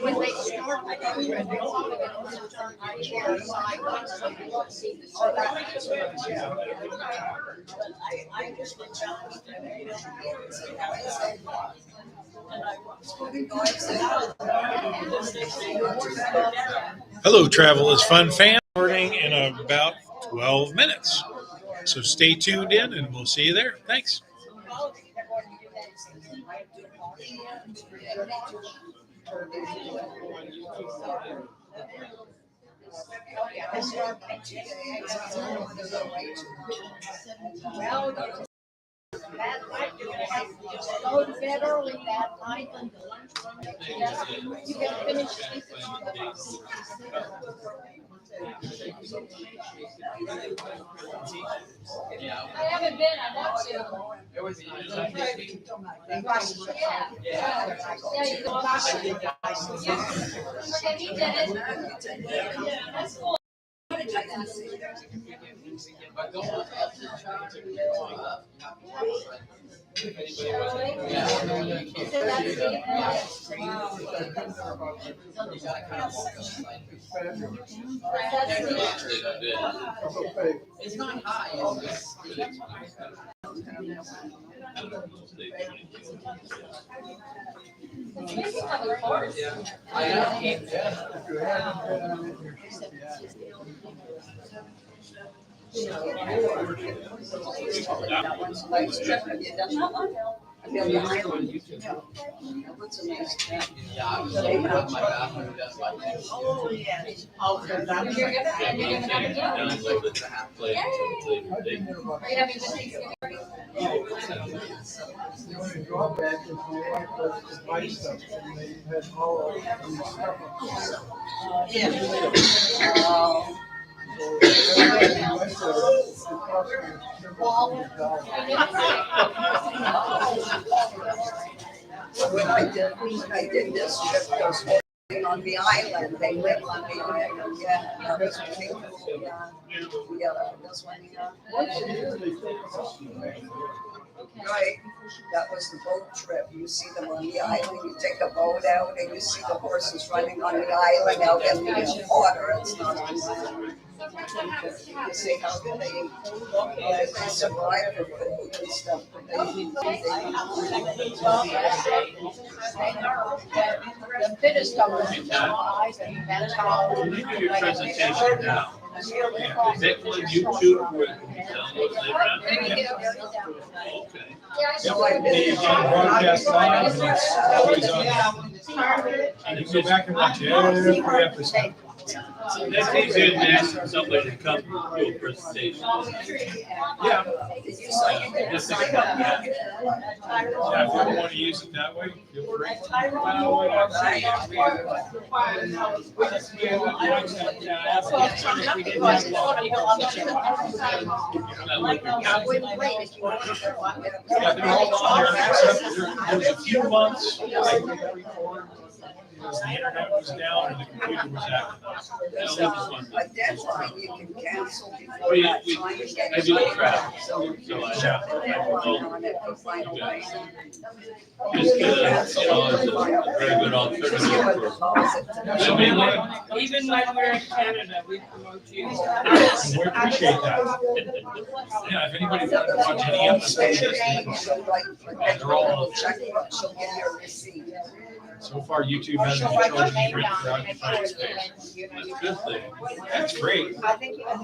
when they start. Hello, Travel is Fun fan. Starting in about 12 minutes. So stay tuned in and we'll see you there. Thanks. That night, you have to just go to bed early that night. You gotta finish sleeping on the bus. I haven't been, I want to. Yeah, you go. Yeah, he did it. That's cool. It's not high. Oh, yes. The only drawback is my wife was to buy stuff and they had all of these stuff. When I did this trip, those on the island, they live on the island, yeah. That was beautiful, yeah. Yeah, this one, yeah. Once a year they take us. Right, that was the boat trip. You see them on the island, you take a boat out and you see the horses running on the island out in the water. It's not on land. You see how they survive the food and stuff. The fittest of them, eyes and that's how. When you do your presentation now, is that on YouTube or okay. The broadcast live and it's always on. And you go back and watch every episode. That's easier than asking somebody to come do a presentation. Yeah. Just to come back. Yeah, if you don't want to use it that way, feel free. I wouldn't wait if you wanted to watch it. Yeah, they're all on there. There's a few months, like, because the internet was down and the computer was active. A deadline you can cancel before We, that we, time. I do the travel, so just it's a very good alternative for. I mean, Even when we're in Canada, we promote you. we appreciate that. Yeah, if anybody wants to watch any episode, they're all on. She'll give you a receipt. So far, YouTube hasn't been charging me rent for occupied space. That's a good thing. That's great. I think you It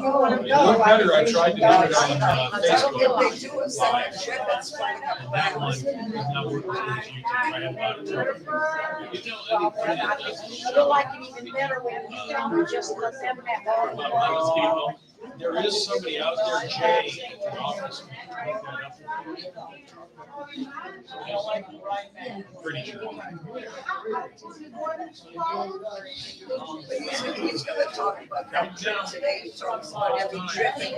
looked better, I tried to do it on Facebook. If they do a second trip, it's fine. And that one is not working as good as YouTube. I had a lot of trouble. You know, I feel like it even better when you come, just let them have all. There is somebody out there, Jay, at the office. Can you look that up? Pretty sure. He's gonna talk about that trip today. He talks about every trip. And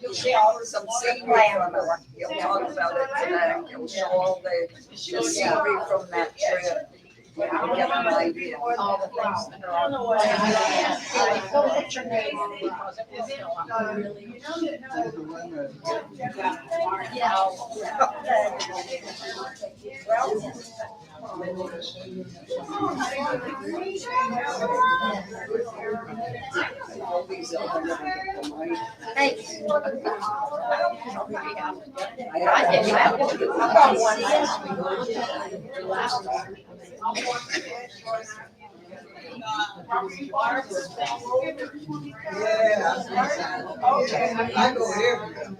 you'll see all some scenery from it. He'll talk about it today. He'll show all the scenery from that trip. You get an idea. all the things that are on the way. Yeah, go get your name on because it will fill up. All these other people, right? Thanks. I did that. I got one last week. Okay, I go here.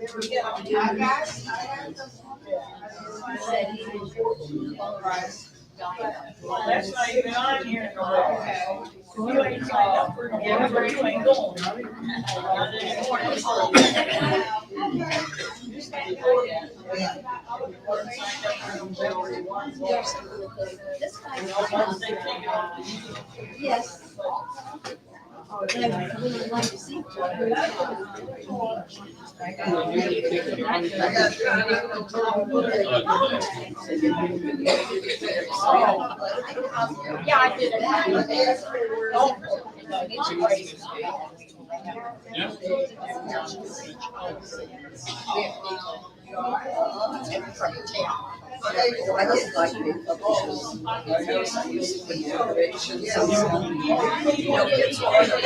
That's not even on here. You ain't signed up for it. Yeah, but you ain't going. This guy. Yes. And I would like to see. Yeah, I did it. I did like big publishers. I used to be innovation. You know, it's hard to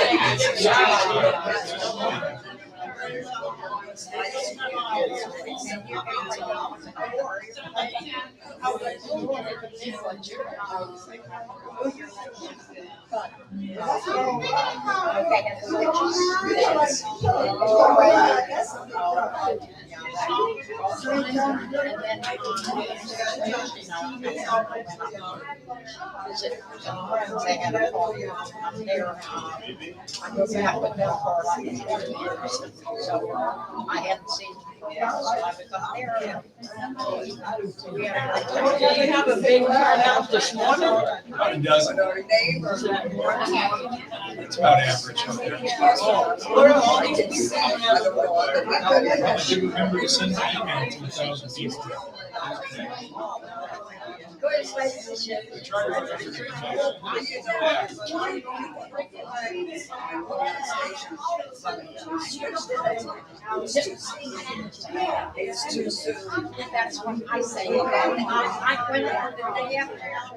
I hadn't seen. We have a big turnout this morning. About a dozen. our neighbors. It's about average. We're all I don't know other people. I do remember to send an email to 1,000 people. We try to remember to It's too soon. That's what I say. I went out the day after I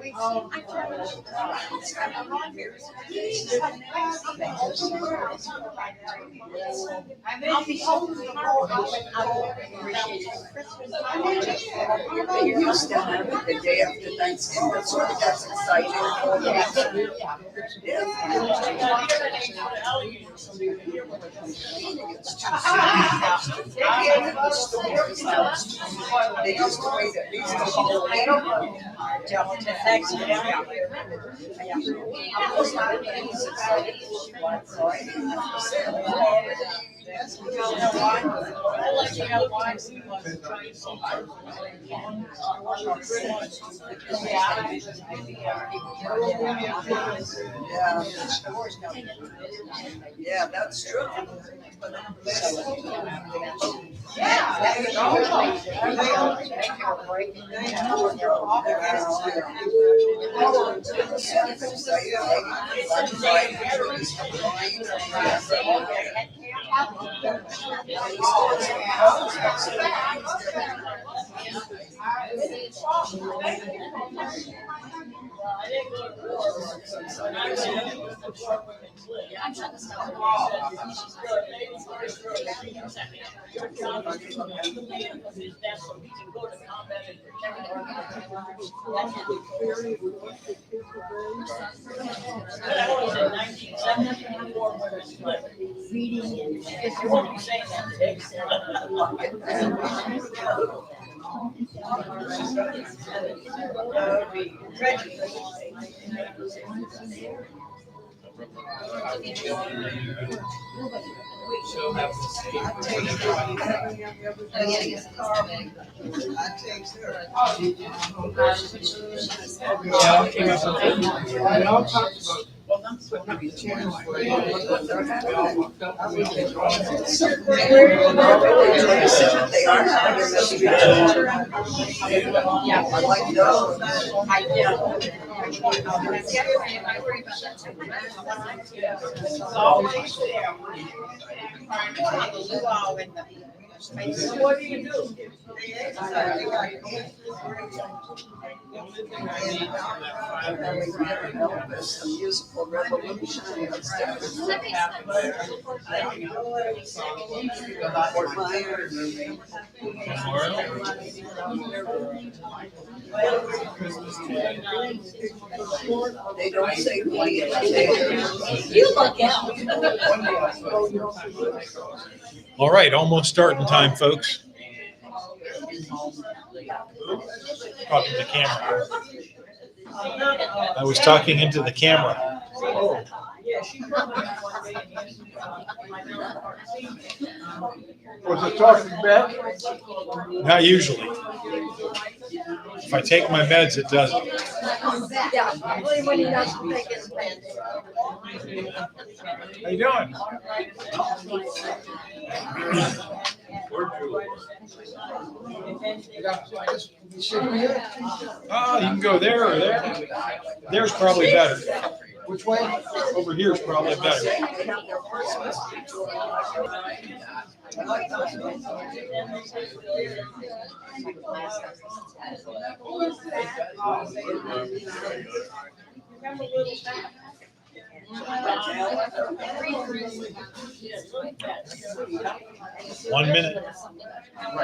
I'll be home tomorrow. I will appreciate it. You used to have it the day after Thanksgiving, that's exciting. It's too soon. They used to wait at least a whole week. Yeah, that's true. They are having a mystery tour. I like those. It's always there. So what do you do? Elvis, the musical revolution. Fort Myers. They don't say we. You look out. All right, almost starting time, folks. Talking to the camera. I was talking into the camera. Yeah, she told me that one day, and yes. Was it talking back? Not usually. If I take my meds, it doesn't. Yeah, only when he doesn't take his meds. How you doing? Oh, you can go there or there. There's probably better. Which way? Over here is probably better. Remember little Sam? 1 minute. How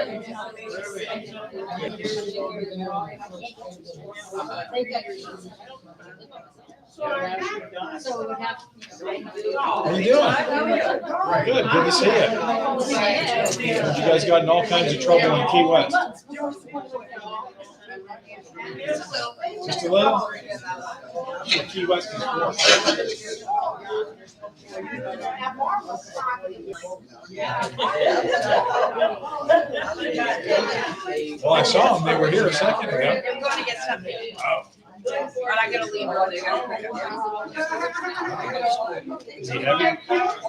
you doing? Good. Good to see you. You guys got in all kinds of trouble in Key West. Just a little? Key West is cool. Well, I saw them. They were here a second ago. I'm going to get something. Oh. But I gotta leave early. Is he heavy?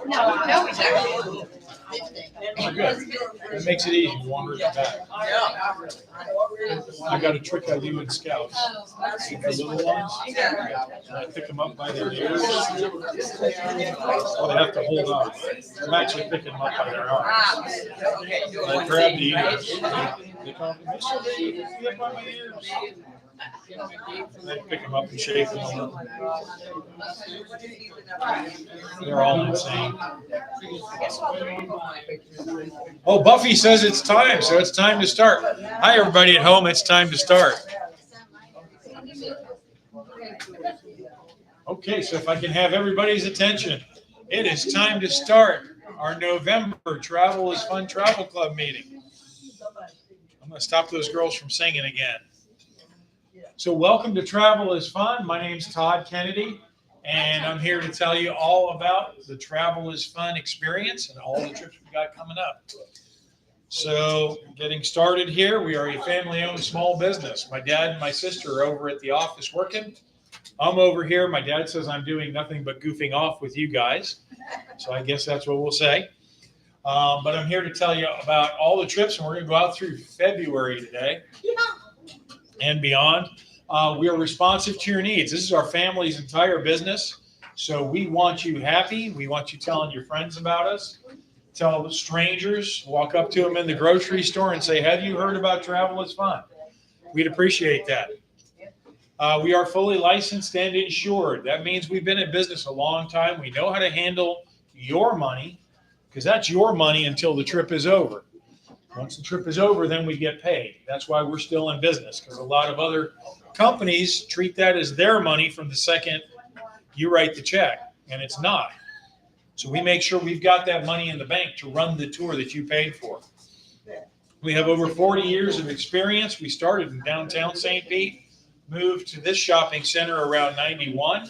No, he's actually. Oh, good. That makes it easy. Wander it back. I got a trick I do in Scouts. The little ones, and I pick them up by their ears. Well, they have to hold on. I'm actually picking them up by their arms. And I grab the ears. They call me, "Mr. Lee, get by my ears." And I pick them up and shake them a little. They're all insane. Oh, Buffy says it's time, so it's time to start. Hi, everybody at home. It's time to start. Okay, so if I can have everybody's attention, it is time to start our November Travel is Fun Travel Club meeting. I'm going to stop those girls from singing again. So welcome to Travel is Fun. My name's Todd Kennedy, and I'm here to tell you all about the Travel is Fun experience and all the trips we got coming up. So getting started here, we are a family-owned small business. My dad and my sister are over at the office working. I'm over here. My dad says I'm doing nothing but goofing off with you guys. So I guess that's what we'll say. But I'm here to tell you about all the trips, and we're going to go out through February today and beyond. We are responsive to your needs. This is our family's entire business. So we want you happy. We want you telling your friends about us. Tell the strangers, walk up to them in the grocery store and say, have you heard about Travel is Fun? We'd appreciate that. We are fully licensed and insured. That means we've been in business a long time. We know how to handle your money because that's your money until the trip is over. Once the trip is over, then we get paid. That's why we're still in business, because a lot of other companies treat that as their money from the second you write the check, and it's not. So we make sure we've got that money in the bank to run the tour that you paid for. We have over 40 years of experience. We started in downtown St. Pete, moved to this shopping center around 91,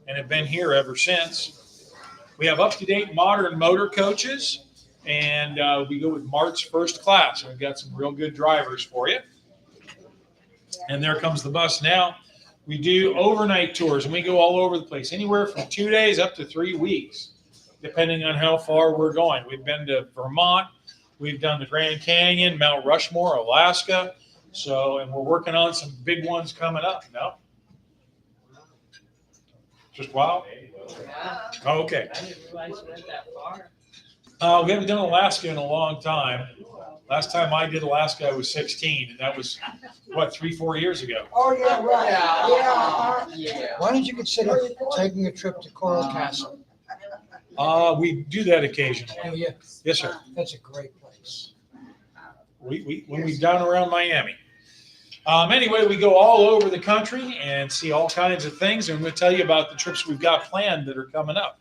and have been here ever since. We have up-to-date modern motor coaches, and we go with Mart's First Class. We've got some real good drivers for you. And there comes the bus now. We do overnight tours, and we go all over the place, anywhere from 2 days up to 3 weeks, depending on how far we're going. We've been to Vermont. We've done the Grand Canyon, Mount Rushmore, Alaska. So, and we're working on some big ones coming up. No? Just wow? Oh, okay. I didn't realize you went that far. We haven't done Alaska in a long time. Last time I did Alaska, I was 16, and that was, what, 3-4 years ago. Oh, yeah, right, yeah. Why don't you consider taking a trip to Coral Castle? We do that occasionally. Oh, yeah, Yes, sir. that's a great place. When we're down around Miami. Anyway, we go all over the country and see all kinds of things, and we'll tell you about the trips we've got planned that are coming up.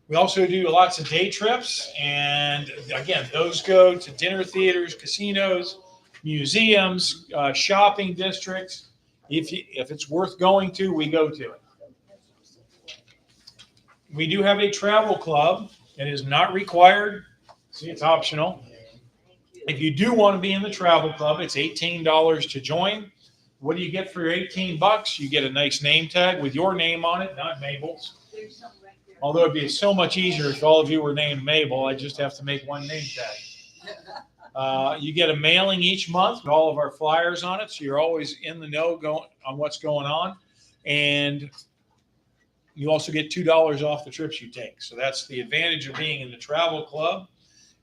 We also do lots of day trips, and again, those go to dinner theaters, casinos, museums, shopping districts. If it's worth going to, we go to it. We do have a travel club. It is not required. See, it's optional. If you do want to be in the travel club, it's $18 to join. What do you get for your $18? You get a nice name tag with your name on it, not Mabel's. Although it'd be so much easier if all of you were named Mabel. I just have to make one name tag. You get a mailing each month with all of our flyers on it, so you're always in the know on what's going on. And you also get $2 off the trips you take. So that's the advantage of being in the travel club.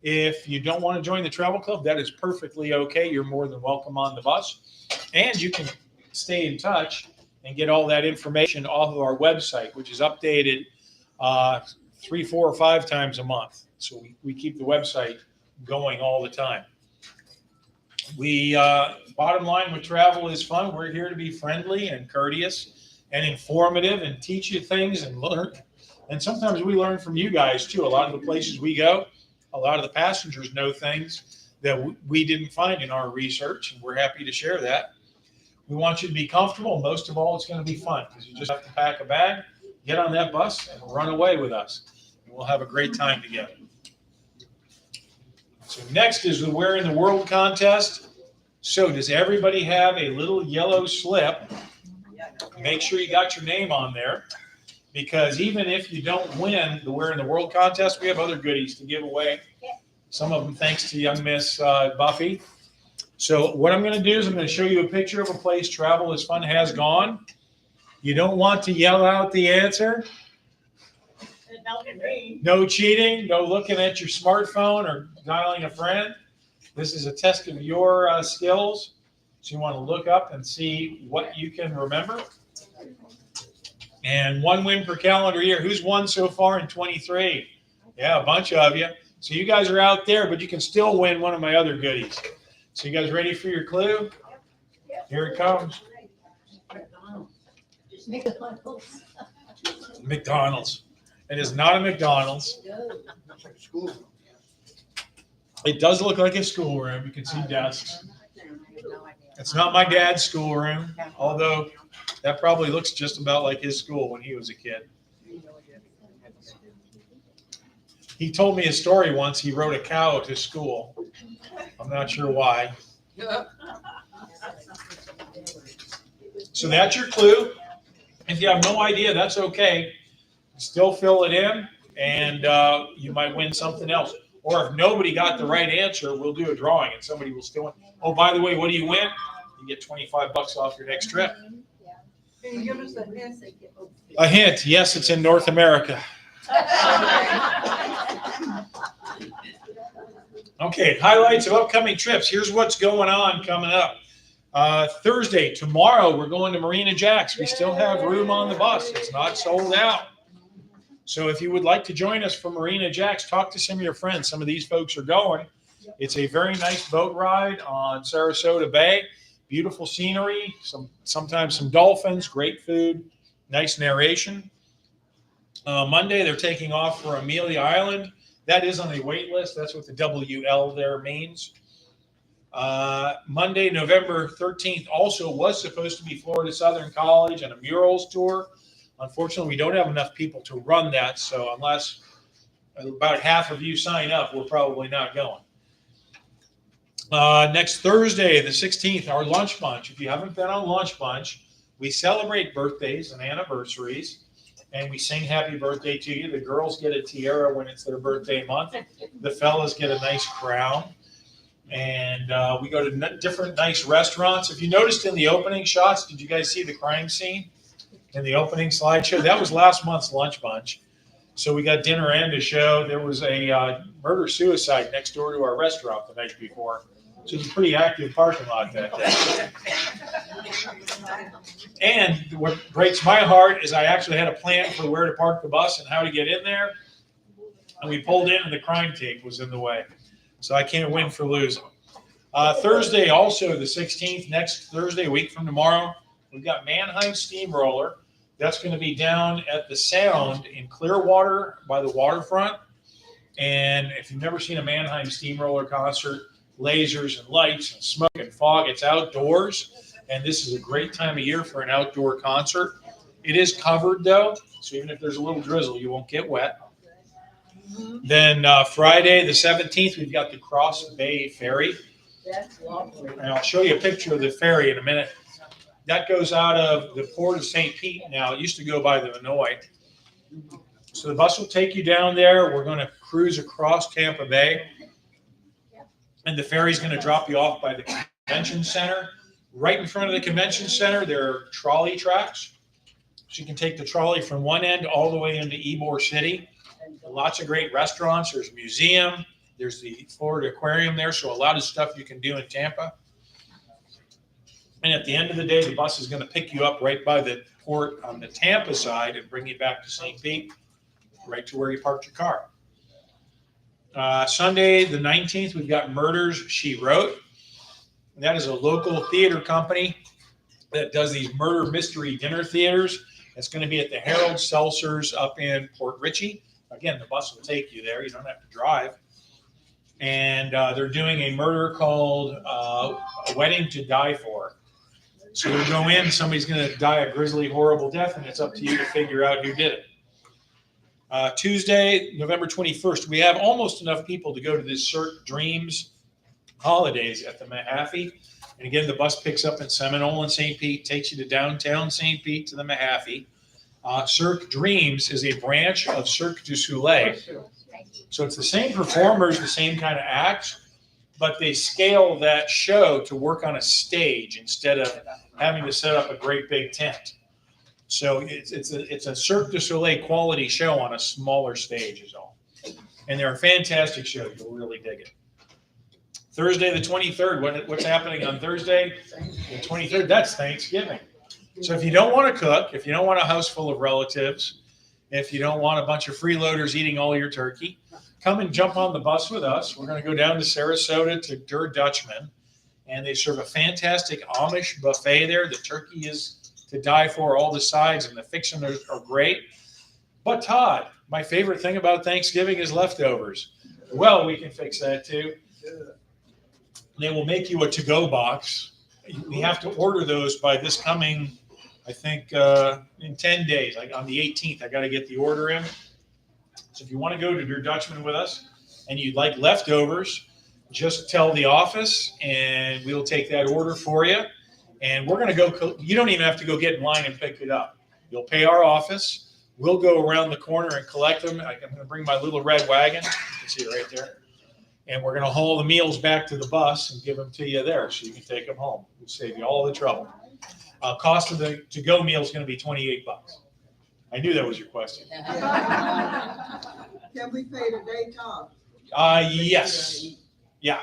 If you don't want to join the travel club, that is perfectly okay. You're more than welcome on the bus. And you can stay in touch and get all that information off of our website, which is updated 3, 4, or 5 times a month. So we keep the website going all the time. Bottom line with travel is fun. We're here to be friendly and courteous and informative and teach you things and learn. And sometimes we learn from you guys too. A lot of the places we go, a lot of the passengers know things that we didn't find in our research, and we're happy to share that. We want you to be comfortable. Most of all, it's going to be fun because you just have to pack a bag, get on that bus, and run away with us. And we'll have a great time together. So next is the Where in the World contest. So does everybody have a little yellow slip? Make sure you got your name on there, because even if you don't win the Where in the World contest, we have other goodies to give away. Some of them thanks to young Miss Buffy. So what I'm going to do is I'm going to show you a picture of a place Travel is Fun has gone. You don't want to yell out the answer. No cheating, no looking at your smartphone or dialing a friend. This is a test of your skills. So you want to look up and see what you can remember. And 1 win per calendar year. Who's won so far in 23? Yeah, a bunch of you. So you guys are out there, but you can still win one of my other goodies. So you guys ready for your clue? Here it comes. McDonald's. It is not a McDonald's. It does look like a schoolroom. You can see desks. It's not my dad's schoolroom, although that probably looks just about like his school when he was a kid. He told me a story once. He rode a cow to school. I'm not sure why. So that's your clue. If you have no idea, that's okay. Still fill it in, and you might win something else. Or if nobody got the right answer, we'll do a drawing, and somebody will still win. Oh, by the way, what do you win? You get $25 off your next trip. Can you give us a hint? A hint. Yes, it's in North America. Okay, highlights of upcoming trips. Here's what's going on coming up. Thursday, tomorrow, we're going to Marina Jax. We still have room on the bus. It's not sold out. So if you would like to join us for Marina Jax, talk to some of your friends. Some of these folks are going. It's a very nice boat ride on Sarasota Bay. Beautiful scenery, sometimes some dolphins, great food, nice narration. Monday, they're taking off for Amelia Island. That is on a wait list. That's what the WL there means. Monday, November 13th, also was supposed to be Florida Southern College and a murals tour. Unfortunately, we don't have enough people to run that, so unless about half of you sign up, we're probably not going. Next Thursday, the 16th, our Lunch Bunch. If you haven't been on Lunch Bunch, We celebrate birthdays and anniversaries, and we sing happy birthday to you. The girls get a tiara when it's their birthday month. The fellas get a nice crown. And we go to different nice restaurants. If you noticed in the opening shots, did you guys see the crime scene in the opening slideshow? That was last month's Lunch Bunch. So we got dinner and a show. There was a murder-suicide next door to our restaurant the night before. So it was a pretty active parking lot that day. And what breaks my heart is I actually had a plan for where to park the bus and how to get in there. And we pulled in and the crime tape was in the way. So I can't win for losing. Thursday, also the 16th, next Thursday, a week from tomorrow, we've got Mannheim Steamroller. That's going to be down at the Sound in Clearwater by the waterfront. And if you've never seen a Mannheim Steamroller concert, lasers and lights and smoke and fog, it's outdoors. And this is a great time of year for an outdoor concert. It is covered, though, so even if there's a little drizzle, you won't get wet. Then Friday, the 17th, we've got the Cross Bay Ferry. That's lovely. And I'll show you a picture of the ferry in a minute. That goes out of the port of St. Pete now. It used to go by the Vinoy. So the bus will take you down there. We're going to cruise across Tampa Bay. And the ferry's going to drop you off by the convention center. Right in front of the convention center, there are trolley tracks. So you can take the trolley from one end all the way into Ybor City. Lots of great restaurants. There's a museum. There's the Florida Aquarium there. So a lot of stuff you can do in Tampa. And at the end of the day, the bus is going to pick you up right by the port on the Tampa side and bring you back to St. Pete, right to where you parked your car. Sunday, the 19th, we've got Murders, She Wrote. And that is a local theater company that does these murder mystery dinner theaters. It's going to be at the Harold Seltzers up in Port Richey. Again, the bus will take you there. You don't have to drive. And they're doing a murder called A Wedding to Die For. So you go in, somebody's going to die a grisly, horrible death, and it's up to you to figure out who did it. Tuesday, November 21st, we have almost enough people to go to this Cirque Dreams holidays at the Mahaffey. And again, the bus picks up in Seminole and St. Pete, takes you to downtown St. Pete to the Mahaffey. Cirque Dreams is a branch of Cirque du Soleil. So it's the same performers, the same kind of acts, but they scale that show to work on a stage instead of having to set up a great big tent. So it's a Cirque du Soleil quality show on a smaller stage is all. And they're a fantastic show. You'll really dig it. Thursday the 23rd, what's happening on Thursday? The 23rd, that's Thanksgiving. So if you don't want to cook, if you don't want a house full of relatives, if you don't want a bunch of freeloaders eating all your turkey, come and jump on the bus with us. We're going to go down to Sarasota to Der Dutchman, and they serve a fantastic Amish buffet there. The turkey is to die for, all the sides, and the fixings are great. But Todd, my favorite thing about Thanksgiving is leftovers. Well, we can fix that too. They will make you a to-go box. We have to order those by this coming, I think, in 10 days. Like on the 18th, I got to get the order in. So if you want to go to Der Dutchman with us and you'd like leftovers, just tell the office and we'll take that order for you. And we're going to go, you don't even have to go get in line and pick it up. You'll pay our office. We'll go around the corner and collect them. I'm going to bring my little red wagon. You can see it right there. And we're going to haul the meals back to the bus and give them to you there so you can take them home. We'll save you all the trouble. Cost of the to-go meal is going to be $28. I knew that was your question. Can we pay the day, Tom? Yes. Yeah,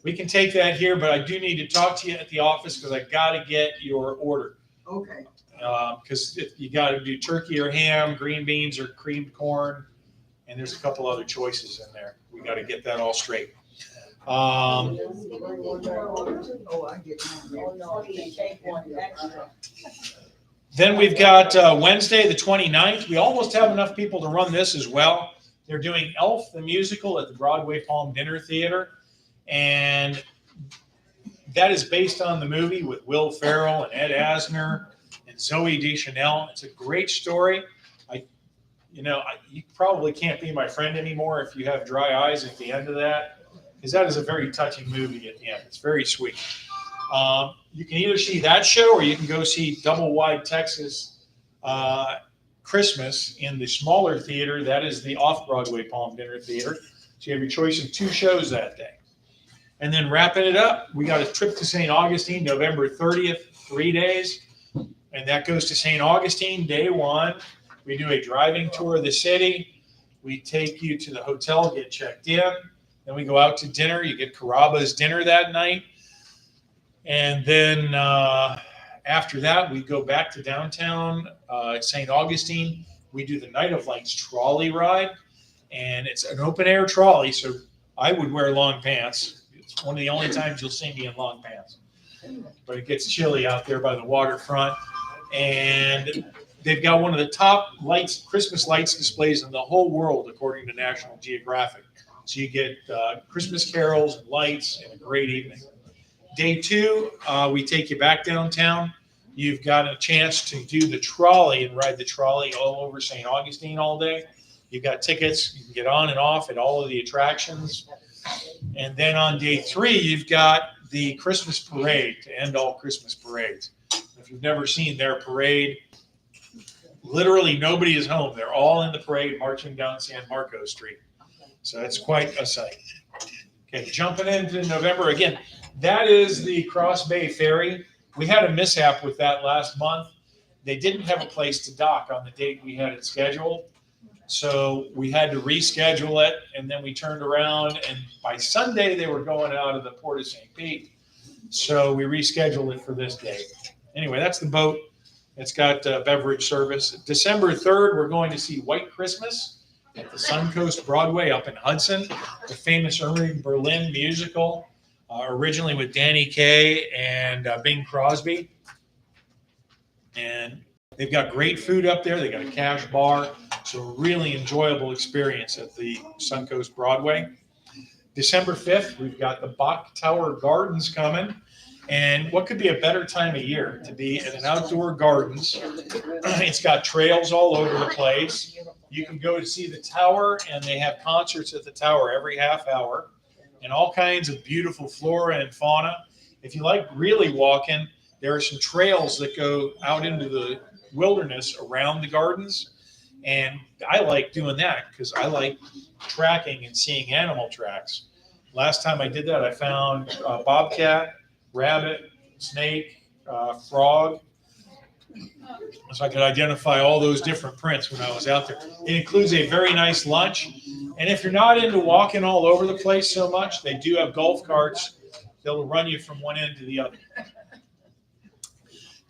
we can take that here, but I do need to talk to you at the office because I got to get your order. Okay. Because you got to do turkey or ham, green beans or creamed corn, and there's a couple other choices in there. We got to get that all straight. Oh, I get mine. Oh, no, you take one extra. Then we've got Wednesday, the 29th. We almost have enough people to run this as well. They're doing Elf the Musical at the Broadway Palm Dinner Theater. And that is based on the movie with Will Ferrell and Ed Asner and Zooey Deschanel. It's a great story. You probably can't be my friend anymore if you have dry eyes at the end of that, because that is a very touching movie at the end. It's very sweet. you can either see that show or you can go see Double Wide Texas Christmas in the smaller theater. That is the off-Broadway Palm Dinner Theater. So you have your choice of 2 shows that day. And then wrapping it up, we got a trip to St. Augustine, November 30th, 3 days. And that goes to St. Augustine, day 1. We do a driving tour of the city. We take you to the hotel, get checked in. Then we go out to dinner. You get Carrabba's dinner that night. And then after that, we go back to downtown St. Augustine. We do the Night of Lights trolley ride. And it's an open air trolley, so I would wear long pants. It's one of the only times you'll see me in long pants. But it gets chilly out there by the waterfront. And they've got one of the top Christmas lights displays in the whole world, according to National Geographic. So you get Christmas carols and lights and a great evening. Day 2, we take you back downtown. You've got a chance to do the trolley and ride the trolley all over St. Augustine all day. You've got tickets. You can get on and off at all of the attractions. And then on day 3, you've got the Christmas parade to end all Christmas parades. If you've never seen their parade, literally nobody is home. They're all in the parade marching down San Marcos Street. So it's quite a sight. Okay, jumping into November again. That is the Cross Bay Ferry. We had a mishap with that last month. They didn't have a place to dock on the date we had it scheduled. So we had to reschedule it, and then we turned around, and by Sunday they were going out of the Port of St. Pete. So we rescheduled it for this date. Anyway, that's the boat. It's got beverage service. December 3rd, we're going to see White Christmas at the Suncoast Broadway up in Hudson, the famous Irving Berlin musical, originally with Danny Kaye and Bing Crosby. And they've got great food up there. They got a cash bar. So a really enjoyable experience at the Suncoast Broadway. December 5th, we've got the Bach Tower Gardens coming. And what could be a better time of year to be at an outdoor gardens? It's got trails all over the place. You can go to see the tower, and they have concerts at the tower every half hour, and all kinds of beautiful flora and fauna. If you like really walking, there are some trails that go out into the wilderness around the gardens. And I like doing that because I like tracking and seeing animal tracks. Last time I did that, I found bobcat, rabbit, snake, frog. So I could identify all those different prints when I was out there. It includes a very nice lunch. And if you're not into walking all over the place so much, they do have golf carts. They'll run you from one end to the other.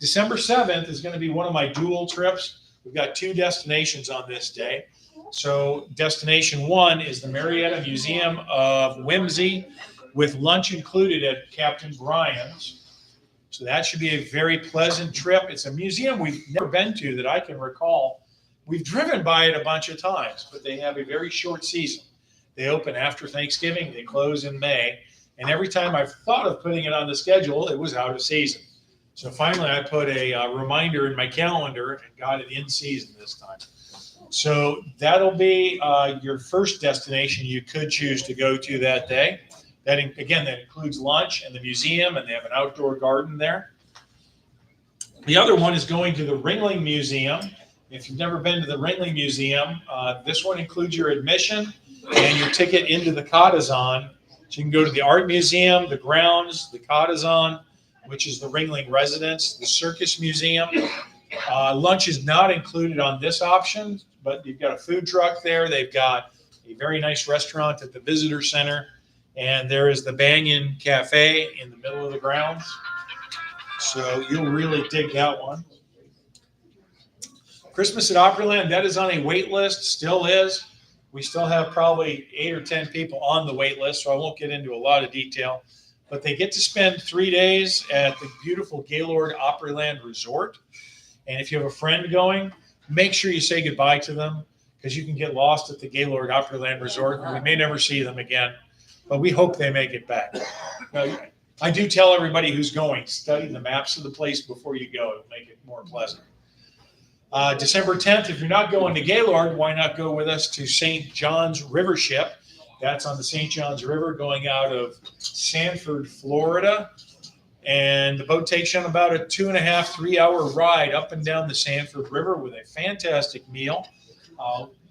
December 7th is going to be one of my dual trips. We've got 2 destinations on this day. So destination 1 is the Marietta Museum of Whimsy with lunch included at Captain Brian's. So that should be a very pleasant trip. It's a museum we've never been to that I can recall. We've driven by it a bunch of times, but they have a very short season. They open after Thanksgiving. They close in May. And every time I've thought of putting it on the schedule, it was out of season. So finally, I put a reminder in my calendar and got it in season this time. So that'll be your first destination you could choose to go to that day. That includes lunch and the museum, and they have an outdoor garden there. The other one is going to the Ringling Museum. If you've never been to the Ringling Museum, this one includes your admission and your ticket into the Cottazon. So you can go to the Art Museum, the grounds, the Cottazon, which is the Ringling residence, the Circus Museum. Lunch is not included on this option, but you've got a food truck there. They've got a very nice restaurant at the visitor center, and there is the Banyan Cafe in the middle of the grounds. So you'll really dig that one. Christmas at Opryland, that is on a wait list, still is. We still have probably 8 or 10 people on the wait list, so I won't get into a lot of detail. But they get to spend 3 days at the beautiful Gaylord Opryland Resort. And if you have a friend going, make sure you say goodbye to them because you can get lost at the Gaylord Opryland Resort. We may never see them again, but we hope they make it back. Now, I do tell everybody who's going, study the maps of the place before you go. It'll make it more pleasant. December 10th, if you're not going to Gaylord, why not go with us to St. John's River Ship? That's on the St. John's River going out of Sanford, Florida. And the boat takes you on about a 2.5, 3 hour ride up and down the Sanford River with a fantastic meal.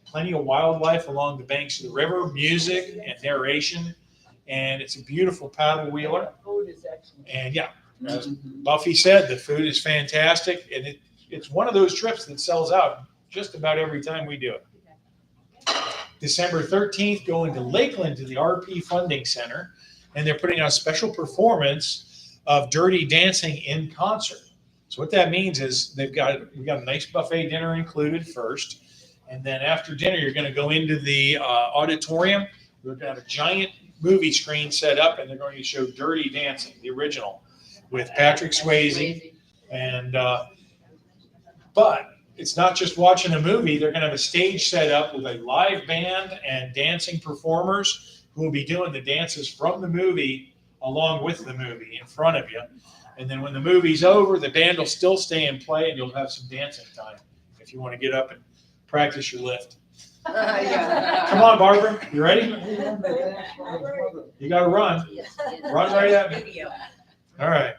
Plenty of wildlife along the banks of the river, music and narration. And it's a beautiful paddle wheeler. And yeah, as Buffy said, the food is fantastic. And it's one of those trips that sells out just about every time we do it. December 13th, going to Lakeland to the RP Funding Center. And they're putting on a special performance of Dirty Dancing in concert. So what that means is we've got a nice buffet dinner included first. And then after dinner, you're going to go into the auditorium. We're going to have a giant movie screen set up, and they're going to show Dirty Dancing, the original, with Patrick Swayze. And but it's not just watching a movie. They're going to have a stage set up with a live band and dancing performers who will be doing the dances from the movie along with the movie in front of you. And then when the movie's over, the band will still stay and play, and you'll have some dancing time if you want to get up and practice your lift. Come on, Barbara. You ready? You got to run. Run right at me. All right.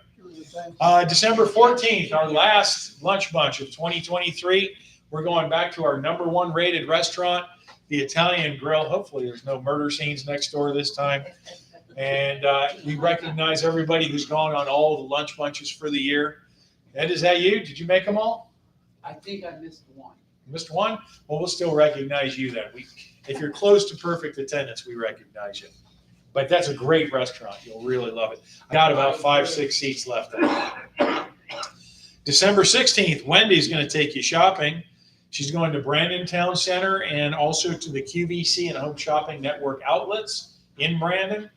December 14th, our last lunch bunch of 2023. We're going back to our #1 rated restaurant, the Italian Grill. Hopefully there's no murder scenes next door this time. And we recognize everybody who's gone on all the lunch bunches for the year. Ed, is that you? Did you make them all? I think I missed one. You missed one? Well, we'll still recognize you then. If you're close to perfect attendance, we recognize you. But that's a great restaurant. You'll really love it. I got about 5, 6 seats left. December 16th, Wendy's going to take you shopping. She's going to Brandon Town Center and also to the QVC and Home Shopping Network outlets in Brandon.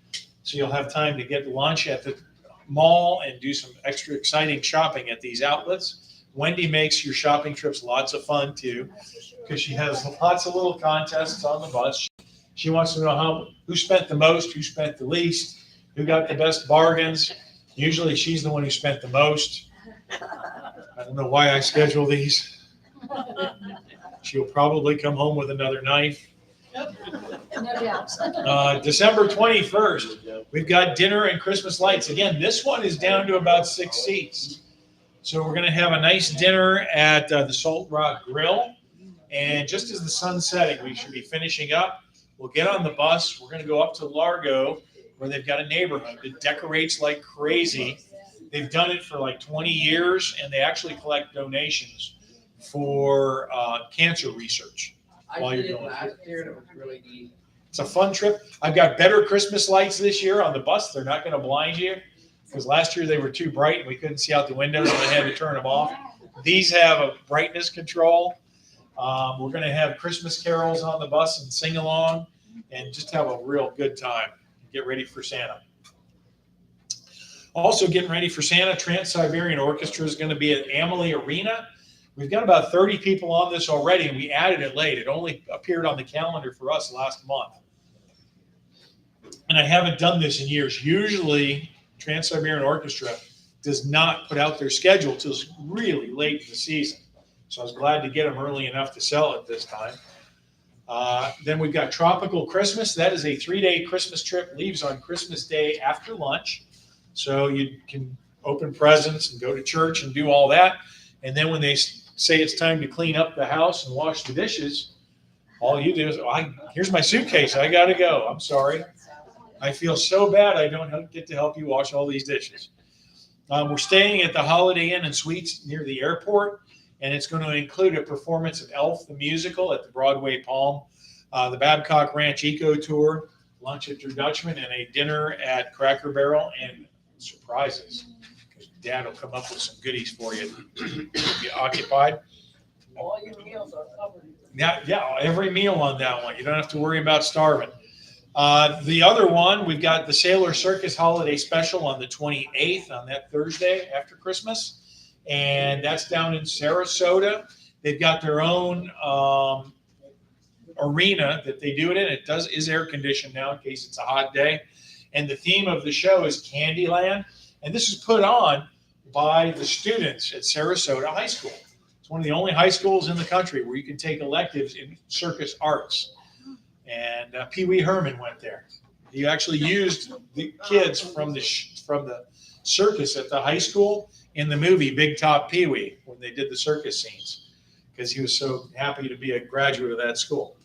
So you'll have time to get lunch at the mall and do some extra exciting shopping at these outlets. Wendy makes your shopping trips lots of fun too, because she has lots of little contests on the bus. She wants to know who spent the most, who spent the least, who got the best bargains. Usually she's the one who spent the most. I don't know why I schedule these. She'll probably come home with another knife. December 21st, we've got dinner and Christmas lights. Again, this one is down to about 6 seats. So we're going to have a nice dinner at the Salt Rock Grill. And just as the sun's setting, we should be finishing up. We'll get on the bus. We're going to go up to Largo, where they've got a neighborhood that decorates like crazy. They've done it for like 20 years, and they actually collect donations for cancer research. I did it last year, and it was really neat. It's a fun trip. I've got better Christmas lights this year on the bus. They're not going to blind you, because last year they were too bright and we couldn't see out the windows and I had to turn them off. These have a brightness control. We're going to have Christmas carols on the bus and sing along and just have a real good time. Get ready for Santa. Also getting ready for Santa, Trans-Siberian Orchestra is going to be at Amalie Arena. We've got about 30 people on this already, and we added it late. It only appeared on the calendar for us last month. And I haven't done this in years. Usually, Trans-Siberian Orchestra does not put out their schedule till really late in the season. So I was glad to get them early enough to sell it this time. Then we've got Tropical Christmas. That is a 3-day Christmas trip. Leaves on Christmas Day after lunch. So you can open presents and go to church and do all that. And then when they say it's time to clean up the house and wash the dishes, all you do is, here's my suitcase. I got to go. I'm sorry. I feel so bad I don't get to help you wash all these dishes. We're staying at the Holiday Inn and Suites near the airport, and it's going to include a performance of Elf the Musical at the Broadway Palm, the Babcock Ranch Eco Tour, lunch at Der Dutchman, and a dinner at Cracker Barrel, and surprises. Dad will come up with some goodies for you to be occupied. All your meals are covered. Yeah, every meal on that one. You don't have to worry about starving. The other one, we've got the Sailor Circus Holiday Special on the 28th, on that Thursday after Christmas. And that's down in Sarasota. They've got their own arena that they do it in. It is air conditioned now in case it's a hot day. And the theme of the show is Candyland. And this is put on by the students at Sarasota High School. It's one of the only high schools in the country where you can take electives in circus arts. And Pee Wee Herman went there. He actually used the kids from the circus at the high school in the movie Big Top Pee-wee when they did the circus scenes, because he was so happy to be a graduate of that school.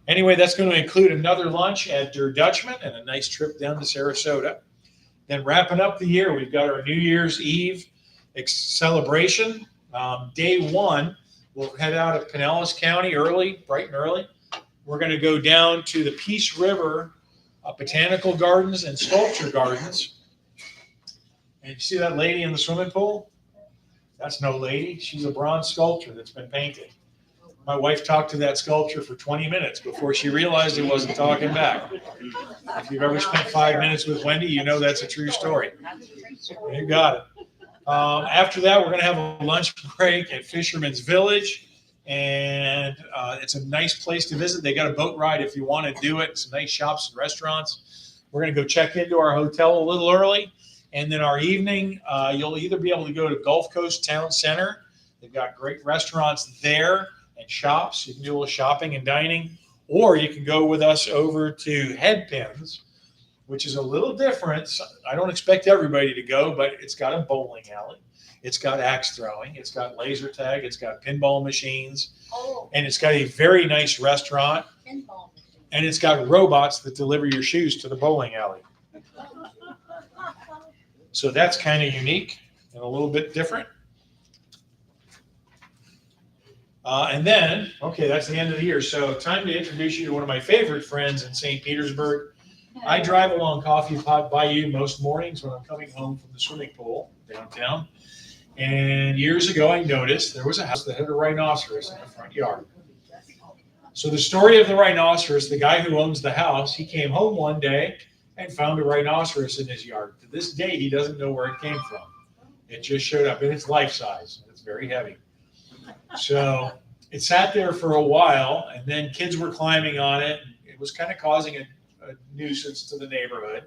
Anyway, that's going to include another lunch at Der Dutchman and a nice trip down to Sarasota. Then wrapping up the year, we've got our New Year's Eve celebration. Day one, we'll head out of Pinellas County early, bright and early. We're going to go down to the Peace River Botanical Gardens and Sculpture Gardens. And you see that lady in the swimming pool? That's no lady. She's a bronze sculpture that's been painted. My wife talked to that sculpture for 20 minutes before she realized it wasn't talking back. If you've ever spent 5 minutes with Wendy, you know that's a true story. You got it. After that, we're going to have a lunch break at Fisherman's Village. And it's a nice place to visit. They got a boat ride if you want to do it. Some nice shops and restaurants. We're going to go check into our hotel a little early. And then our evening, you'll either be able to go to Gulf Coast Town Center. They've got great restaurants there and shops. You can do a little shopping and dining. Or you can go with us over to Headpins, which is a little different. I don't expect everybody to go, but it's got a bowling alley. It's got axe throwing. It's got laser tag. It's got pinball machines. And it's got a very nice restaurant. And it's got robots that deliver your shoes to the bowling alley. So that's kind of unique and a little bit different. And then, okay, that's the end of the year. So time to introduce you to one of my favorite friends in St. Petersburg. I drive along Coffee Pot Bayou most mornings when I'm coming home from the swimming pool downtown. And years ago, I noticed there was a house that had a rhinoceros in the front yard. So the story of the rhinoceros, the guy who owns the house, he came home one day and found a rhinoceros in his yard. To this day, he doesn't know where it came from. It just showed up, and it's life size. It's very heavy. So it sat there for a while, and then kids were climbing on it. It was kind of causing a nuisance to the neighborhood.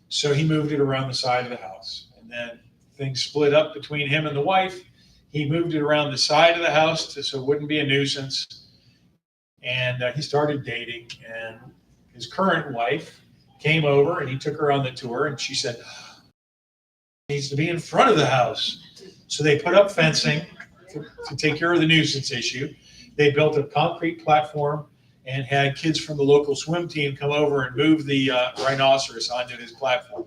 So he moved it around the side of the house. And then things split up between him and the wife. He moved it around the side of the house so it wouldn't be a nuisance. And he started dating. And his current wife came over, and he took her on the tour. And she said, "It needs to be in front of the house." So they put up fencing to take care of the nuisance issue. They built a concrete platform and had kids from the local swim team come over and move the rhinoceros onto his platform.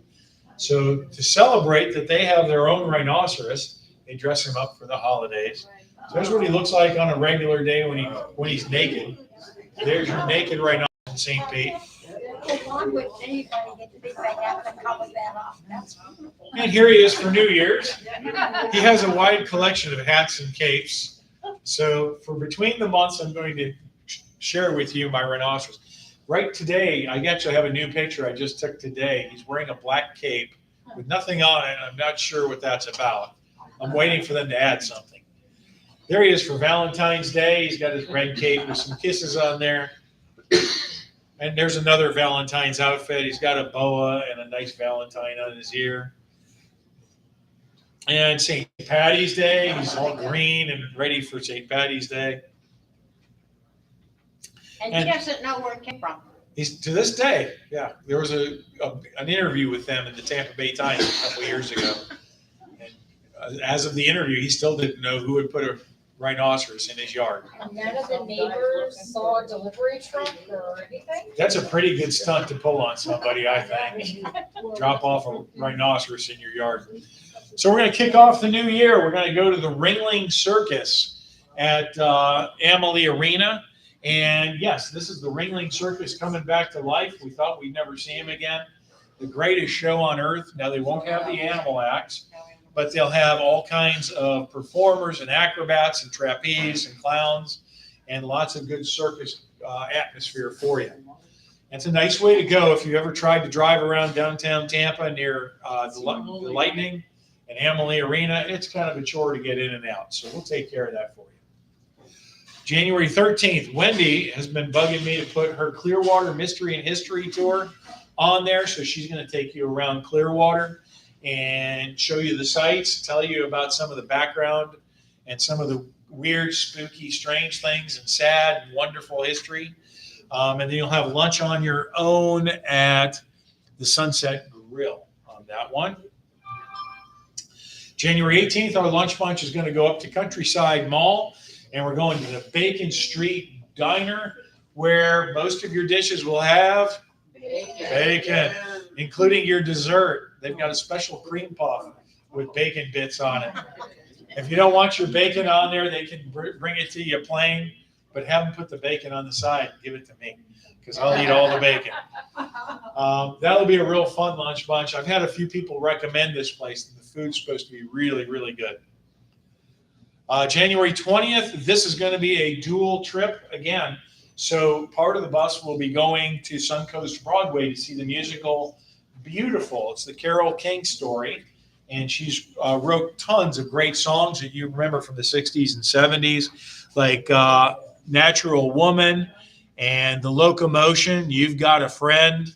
So to celebrate that they have their own rhinoceros, they dress him up for the holidays. So here's what he looks like on a regular day when he's naked. There's your naked rhinoceros in St. Pete. And here he is for New Year's. He has a wide collection of hats and capes. So for between the months, I'm going to share with you my rhinoceros. Right today, I actually have a new picture I just took today. He's wearing a black cape with nothing on it. I'm not sure what that's about. I'm waiting for them to add something. There he is for Valentine's Day. He's got his red cape with some kisses on there. And there's another Valentine's outfit. He's got a boa and a nice Valentine on his ear. And St. Patty's Day, he's all green and ready for St. Patty's Day. And he doesn't know where it came from. He's to this day, yeah. There was an interview with them in the Tampa Bay Times a couple of years ago. And as of the interview, he still didn't know who would put a rhinoceros in his yard. None of the neighbors saw a delivery truck or anything? That's a pretty good stunt to pull on somebody, I think. Drop off a rhinoceros in your yard. So we're going to kick off the new year. We're going to go to the Ringling Circus at Amalie Arena. And yes, this is the Ringling Circus coming back to life. We thought we'd never see him again. The greatest show on earth. Now, they won't have the animal acts, but they'll have all kinds of performers and acrobats and trapeze and clowns and lots of good circus atmosphere for you. It's a nice way to go if you ever tried to drive around downtown Tampa near the Lightning and Amalie Arena. It's kind of a chore to get in and out, so we'll take care of that for you. January 13th, Wendy has been bugging me to put her Clearwater Mystery and History Tour on there, so she's going to take you around Clearwater and show you the sights, tell you about some of the background and some of the weird, spooky, strange things and sad and wonderful history. And then you'll have lunch on your own at the Sunset Grill on that one. January 18th, our lunch bunch is going to go up to Countryside Mall, and we're going to the Bacon Street Diner, where most of your dishes will have bacon, including your dessert. They've got a special cream puff with bacon bits on it. If you don't want your bacon on there, they can bring it to you plain, but have them put the bacon on the side and give it to me, because I'll eat all the bacon. That'll be a real fun lunch bunch. I've had a few people recommend this place, and the food's supposed to be really, really good. January 20th, this is going to be a dual trip again. So part of the bus will be going to Suncoast Broadway to see the musical Beautiful. It's the Carole King story, and she's wrote tons of great songs that you remember from the 60s and 70s, like Natural Woman and The Locomotion, You've Got a Friend,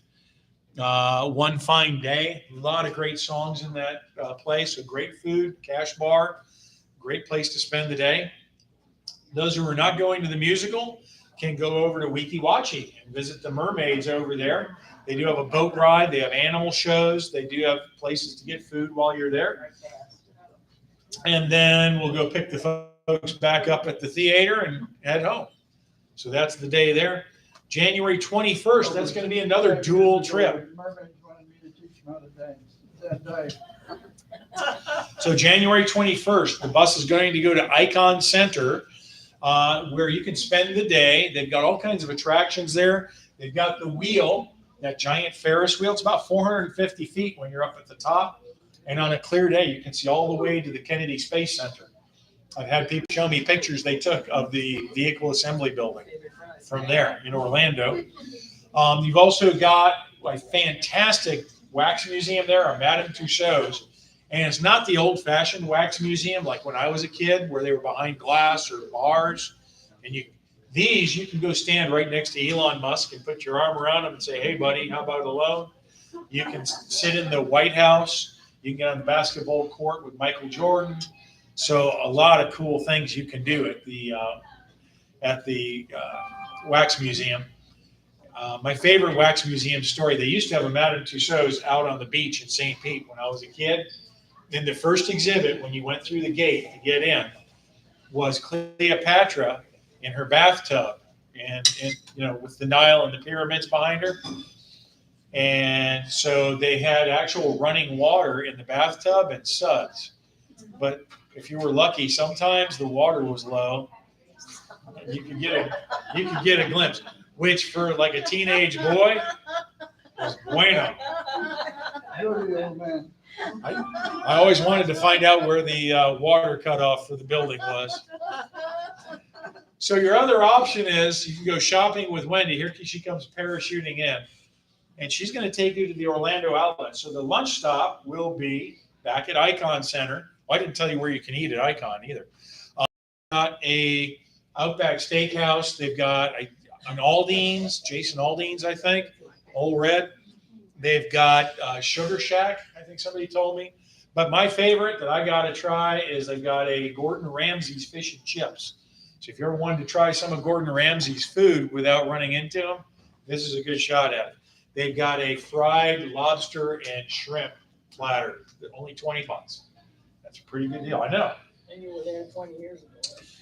One Fine Day. A lot of great songs in that place. So great food, cash bar, great place to spend the day. Those who are not going to the musical can go over to Weeki Wachee and visit the mermaids over there. They do have a boat ride. They have animal shows. They do have places to get food while you're there. And then we'll go pick the folks back up at the theater and head home. So that's the day there. January 21st, that's going to be another dual trip. Mermaids wanted me to teach them how to dance that day. So January 21st, the bus is going to go to Icon Center, where you can spend the day. They've got all kinds of attractions there. They've got the wheel, that giant Ferris wheel. It's about 450 feet when you're up at the top. And on a clear day, you can see all the way to the Kennedy Space Center. I've had people show me pictures they took of the vehicle assembly building from there in Orlando. You've also got a fantastic wax museum there, a Madame Tussauds. And it's not the old-fashioned wax museum like when I was a kid, where they were behind glass or bars. And you can go stand right next to Elon Musk and put your arm around him and say, "Hey, buddy, how about a loan?" You can sit in the White House. You can get on the basketball court with Michael Jordan. So a lot of cool things you can do at the wax museum. My favorite wax museum story, they used to have a Madame Tussauds out on the beach in St. Pete when I was a kid. In the first exhibit, when you went through the gate to get in, was Cleopatra in her bathtub, and with the Nile and the pyramids behind her. And so they had actual running water in the bathtub and suds. But if you were lucky, sometimes the water was low. You could get a glimpse, which for like a teenage boy was bueno. Dirty old man. I always wanted to find out where the water cutoff for the building was. So your other option is you can go shopping with Wendy. Here she comes parachuting in. And she's going to take you to the Orlando Outlet. So the lunch stop will be back at Icon Center. Well, I didn't tell you where you can eat at Icon either. Got a Outback Steakhouse. They've got an Aldi's, Jason Aldi's, I think, Old Red. They've got Sugar Shack, I think somebody told me. But my favorite that I got to try is they've got a Gordon Ramsay's fish and chips. So if you ever wanted to try some of Gordon Ramsay's food without running into him, this is a good shot at it. They've got a fried lobster and shrimp platter, only $20. That's a pretty good deal, I know. And you were there 20 years ago.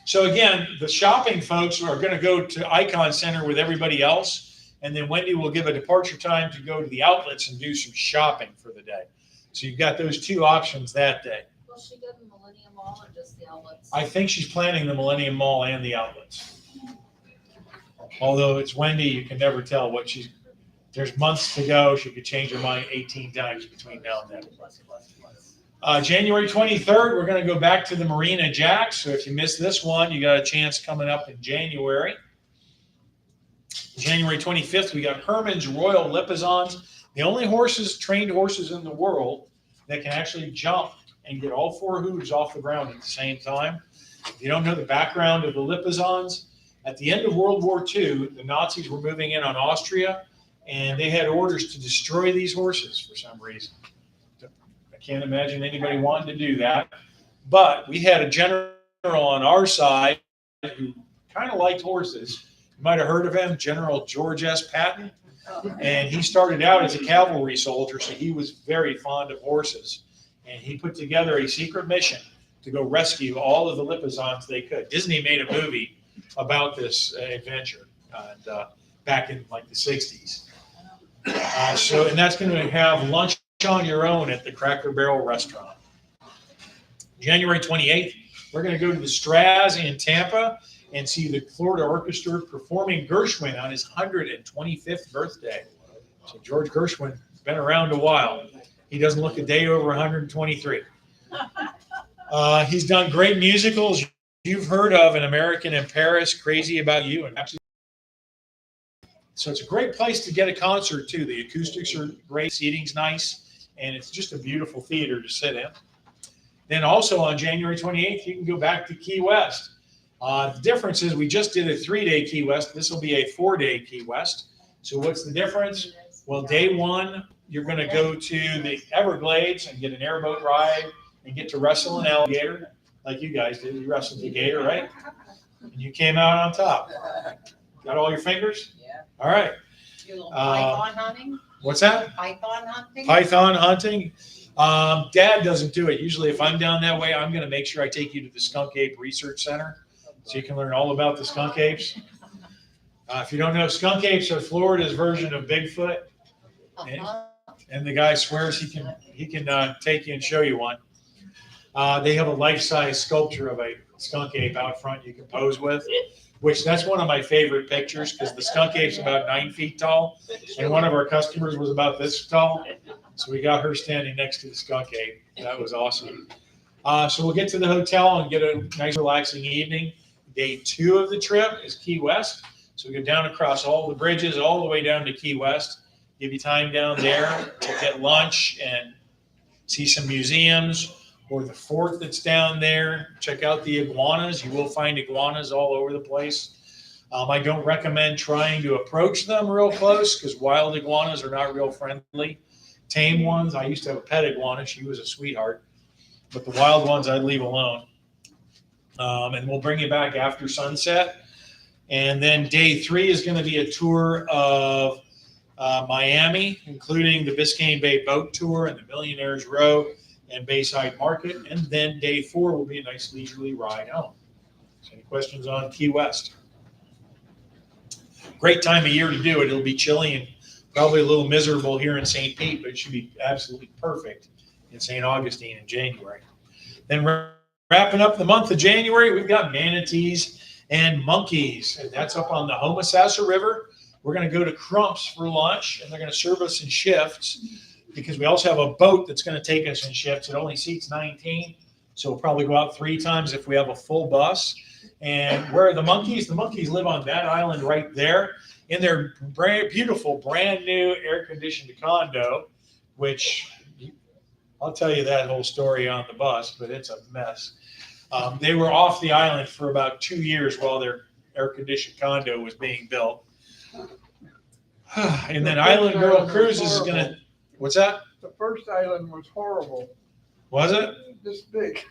So again, the shopping folks are going to go to Icon Center with everybody else, and then Wendy will give a departure time to go to the outlets and do some shopping for the day. So you've got those two options that day. Will she go to the Millennium Mall or just the outlets? I think she's planning the Millennium Mall and the outlets. Although it's Wendy, you can never tell what she's. There's months to go. She could change her mind 18 times between now and then. January 23rd, we're going to go back to the Marina Jacks. So if you missed this one, you got a chance coming up in January. January 25th, we got Herman's Royal Lipizzans, the only trained horses in the world that can actually jump and get all four hooves off the ground at the same time. If you don't know the background of the Lipizzans, at the end of World War II, the Nazis were moving in on Austria, and they had orders to destroy these horses for some reason. I can't imagine anybody wanting to do that. But we had a general on our side who kind of liked horses. You might have heard of him, General George S. Patton. And he started out as a cavalry soldier, so he was very fond of horses. and he put together a secret mission to go rescue all of the Lipizans they could. Disney made a movie about this adventure back in like the 60s. And that's going to have lunch on your own at the Cracker Barrel restaurant. January 28th, we're going to go to the Straz in Tampa and see the Florida Orchestra performing Gershwin on his 125th birthday. So George Gershwin's been around a while. He doesn't look a day over 123. He's done great musicals you've heard of: An American in Paris, Crazy About You, and so it's a great place to get a concert too. The acoustics are great, seating's nice, and it's just a beautiful theater to sit in. Then also on January 28th, you can go back to Key West. The difference is we just did a 3-day Key West. This will be a 4-day Key West. So what's the difference? Well, day one, you're going to go to the Everglades and get an airboat ride and get to wrestle an alligator like you guys did. You wrestled the gator, right? And you came out on top. Got all your fingers? Yeah. All right. Python hunting? What's that? Python hunting? Python hunting. Dad doesn't do it. Usually if I'm down that way, I'm going to make sure I take you to the Skunk Ape Research Center so you can learn all about the skunk apes. If you don't know, skunk apes are Florida's version of Bigfoot. And the guy swears he can take you and show you one. They have a life-size sculpture of a skunk ape out front you can pose with, which that's one of my favorite pictures because the skunk ape's about 9 feet tall, and one of our customers was about this tall. So we got her standing next to the skunk ape. That was awesome. So we'll get to the hotel and get a nice relaxing evening. Day 2 of the trip is Key West. So we go down across all the bridges, all the way down to Key West. Give you time down there to get lunch and see some museums, or the fort that's down there. Check out the iguanas. You will find iguanas all over the place. I don't recommend trying to approach them real close because wild iguanas are not real friendly. Tame ones, I used to have a pet iguana. She was a sweetheart. But the wild ones I'd leave alone. And we'll bring you back after sunset. And then day 3 is going to be a tour of Miami, including the Biscayne Bay Boat Tour and the Millionaires Row and Bayside Market. And then day 4 will be a nice leisurely ride home. So any questions on Key West? Great time of year to do it. It'll be chilly and probably a little miserable here in St. Pete, but it should be absolutely perfect in St. Augustine in January. Then wrapping up the month of January, we've got manatees and monkeys. And that's up on the Homosassa River. We're going to go to Crump's for lunch, and they're going to serve us in shifts because we also have a boat that's going to take us in shifts. It only seats 19, so we'll probably go out 3 times if we have a full bus. And where are the monkeys? The monkeys live on that island right there in their beautiful, brand new air-conditioned condo, which I'll tell you that whole story on the bus, but it's a mess. They were off the island for about 2 years while their air-conditioned condo was being built. And then Island Girl Cruises is going to, what's that? The first island was horrible. Was it? This big.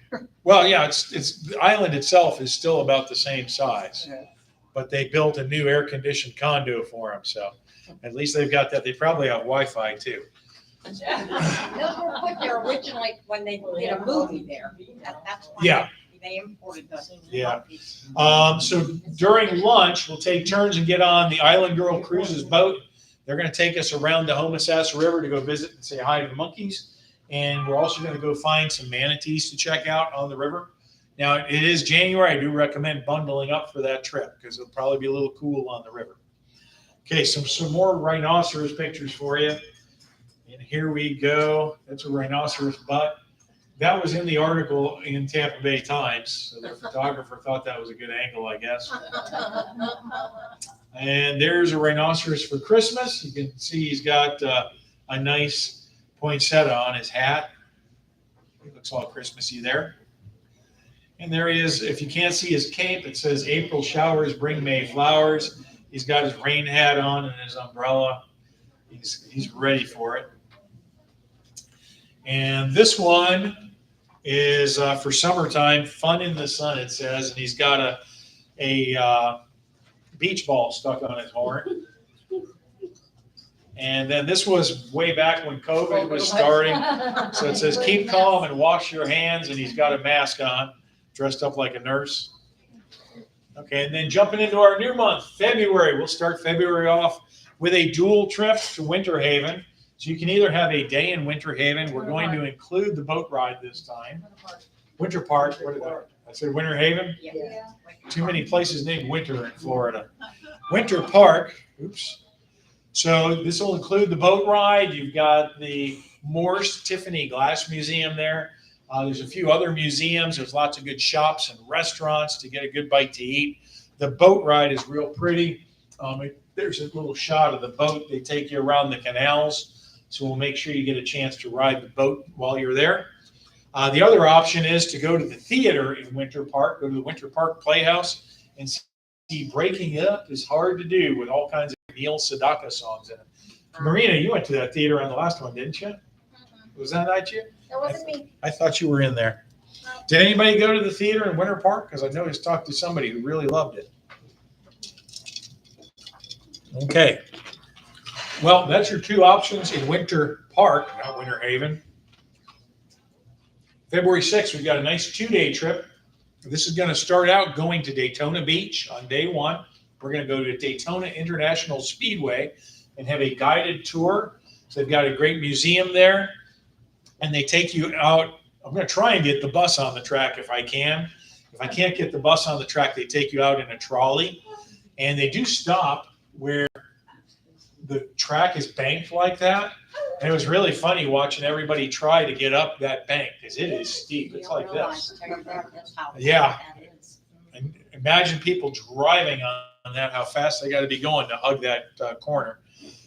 Well, yeah, it's the island itself is still about the same size, Yeah. but they built a new air-conditioned condo for them. So at least they've got that. They probably have Wi-Fi too. Those were put there originally when they did a movie there. That's why Yeah. they imported the Yeah. monkeys. So during lunch, we'll take turns and get on the Island Girl Cruises boat. They're going to take us around the Homosassa River to go visit and say hi to the monkeys. And we're also going to go find some manatees to check out on the river. Now, it is January. I do recommend bundling up for that trip because it'll probably be a little cool on the river. Okay, some more rhinoceros pictures for you. And here we go. That's a rhinoceros butt. That was in the article in Tampa Bay Times. So the photographer thought that was a good angle, I guess. And there's a rhinoceros for Christmas. You can see he's got a nice poinsettia on his hat. He looks all Christmassy there. And there he is. If you can't see his cape, it says April showers bring May flowers. He's got his rain hat on and his umbrella. He's ready for it. And this one is for summertime, fun in the sun, it says. And he's got a beach ball stuck on his horn. And then this was way back when COVID was starting. So it says, keep calm and wash your hands. And he's got a mask on, dressed up like a nurse. Okay, and then jumping into our new month, February. We'll start February off with a dual trip to Winter Haven. So you can either have a day in Winter Haven. We're going to include the boat ride this time. Winter Park. What did I said Winter Haven? Yeah. Too many places named Winter in Florida. Winter Park. Oops. So this will include the boat ride. You've got the Morse Tiffany Glass Museum there. There's a few other museums. There's lots of good shops and restaurants to get a good bite to eat. The boat ride is real pretty. There's a little shot of the boat. They take you around the canals. So we'll make sure you get a chance to ride the boat while you're there. The other option is to go to the theater in Winter Park, go to the Winter Park Playhouse and see Breaking Up is Hard to Do with all kinds of Neil Sedaka songs in it. Marina, you went to that theater on the last one, didn't you? Was that not you? That wasn't me. I thought you were in there. Did anybody go to the theater in Winter Park? Because I know he's talked to somebody who really loved it. Okay. Well, that's your two options in Winter Park, not Winter Haven. February 6th, we've got a nice 2-day trip. This is going to start out going to Daytona Beach on day one. We're going to go to Daytona International Speedway and have a guided tour. So they've got a great museum there. And they take you out. I'm going to try and get the bus on the track if I can. If I can't get the bus on the track, they take you out in a trolley. And they do stop where the track is banked like that. And it was really funny watching everybody try to get up that bank because it is steep. It's like this. Yeah. And imagine people driving on that, how fast they got to be going to hug that corner.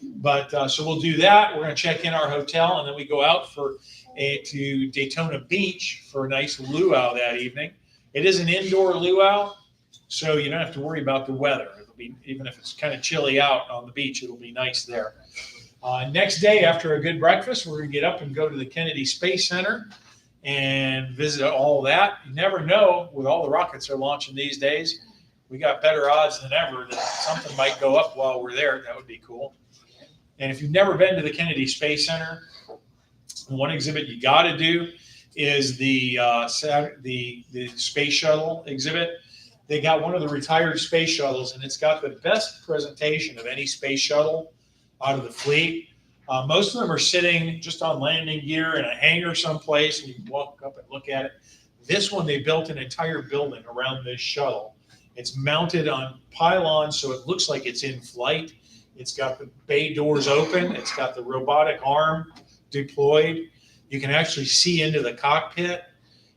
But so we'll do that. We're going to check in our hotel, and then we go out to Daytona Beach for a nice luau that evening. It is an indoor luau, so you don't have to worry about the weather. It'll be, even if it's kind of chilly out on the beach, it'll be nice there. Next day, after a good breakfast, we're going to get up and go to the Kennedy Space Center and visit all that. You never know, with all the rockets they're launching these days, we got better odds than ever that something might go up while we're there. That would be cool. And if you've never been to the Kennedy Space Center, one exhibit you got to do is the space shuttle exhibit. They got one of the retired space shuttles, and it's got the best presentation of any space shuttle out of the fleet. Most of them are sitting just on landing gear in a hangar someplace, and you can walk up and look at it. This one, they built an entire building around this shuttle. It's mounted on pylons, so it looks like it's in flight. It's got the bay doors open. It's got the robotic arm deployed. You can actually see into the cockpit,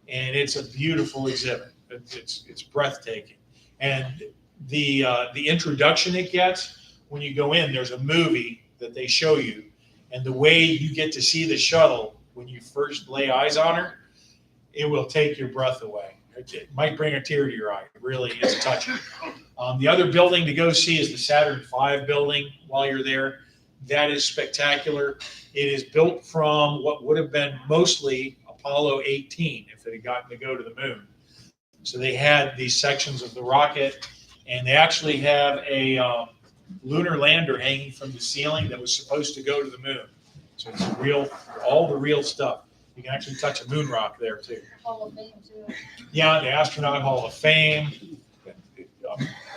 and it's a beautiful exhibit. It's breathtaking. And the introduction it gets, when you go in, there's a movie that they show you. And the way you get to see the shuttle when you first lay eyes on her, it will take your breath away. It might bring a tear to your eye. It really is touching. The other building to go see is the Saturn V building while you're there. That is spectacular. It is built from what would have been mostly Apollo 18 if it had gotten to go to the moon. So they had these sections of the rocket, and they actually have a lunar lander hanging from the ceiling that was supposed to go to the moon. So it's all the real stuff. You can actually touch a moon rock there too. Hall of Fame too. Yeah, the Astronaut Hall of Fame.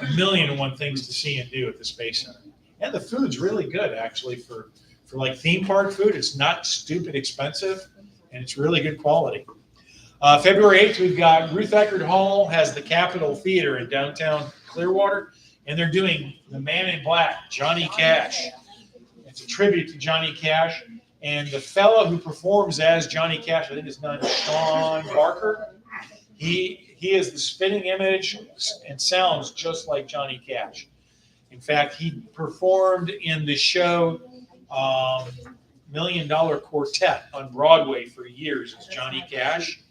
A million and one things to see and do at the Space Center. And the food's really good, actually, for like theme park food. It's not stupid expensive, and it's really good quality. February 8th, we've got Ruth Eckerd Hall has the Capitol Theater in downtown Clearwater, and they're doing The Man in Black, Johnny Cash. It's a tribute to Johnny Cash. And the fellow who performs as Johnny Cash, I think his name is Sean Barker. He is the spitting image and sounds just like Johnny Cash. In fact, he performed in the show $1 Million Quartet on Broadway for years as Johnny Cash.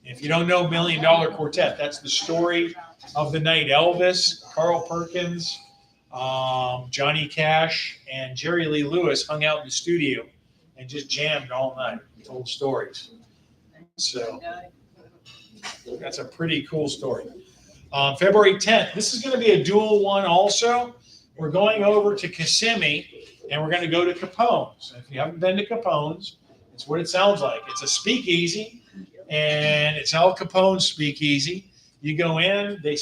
If you don't know $1 Million Quartet, that's the story of the night Elvis, Carl Perkins, Johnny Cash, and Jerry Lee Lewis hung out in the studio and just jammed all night and told stories. So that's a pretty cool story. February 10th, this is going to be a dual one also. We're going over to Kissimmee and we're going to go to Capone's. If you haven't been to Capone's, it's what it sounds like. It's a speakeasy, and it's Al Capone's speakeasy. You go in, they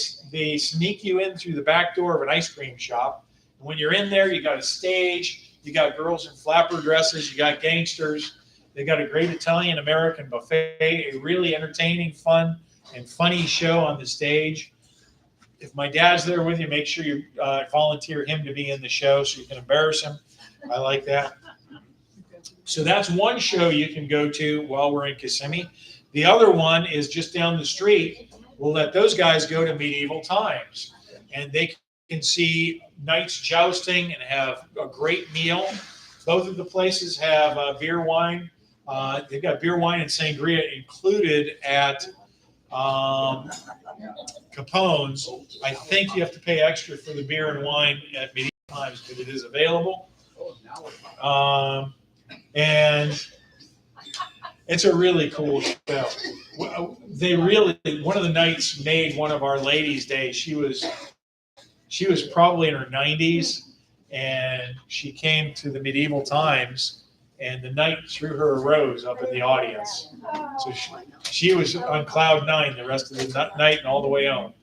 sneak you in through the back door of an ice cream shop. And when you're in there, you got a stage, you got girls in flapper dresses, you got gangsters. They got a great Italian American buffet, a really entertaining, fun, and funny show on the stage. If my dad's there with you, make sure you volunteer him to be in the show so you can embarrass him. I like that. So that's one show you can go to while we're in Kissimmee. The other one is just down the street. We'll let those guys go to Medieval Times, and they can see knights jousting and have a great meal. Both of the places have beer, wine. They've got beer, wine, and sangria included at Capone's. I think you have to pay extra for the beer and wine at Medieval Times, but it is available. And it's a really cool show. They really, one of the nights made one of our ladies' days. She was probably in her 90s, and she came to the Medieval Times, and the knight threw her a rose up in the audience. So she was on cloud 9 the rest of the night and all the way home.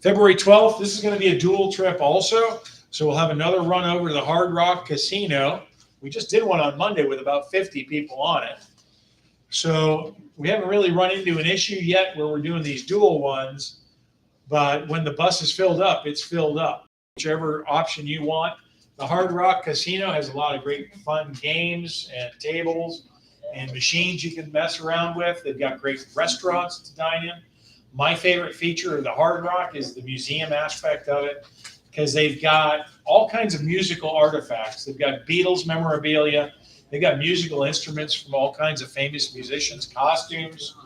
February 12th, this is going to be a dual trip also. So we'll have another run over to the Hard Rock Casino. We just did one on Monday with about 50 people on it. So we haven't really run into an issue yet where we're doing these dual ones. But when the bus is filled up, it's filled up. Whichever option you want. The Hard Rock Casino has a lot of great fun games and tables and machines you can mess around with. They've got great restaurants to dine in. My favorite feature of the Hard Rock is the museum aspect of it, because they've got all kinds of musical artifacts. They've got Beatles memorabilia. They've got musical instruments from all kinds of famous musicians, costumes.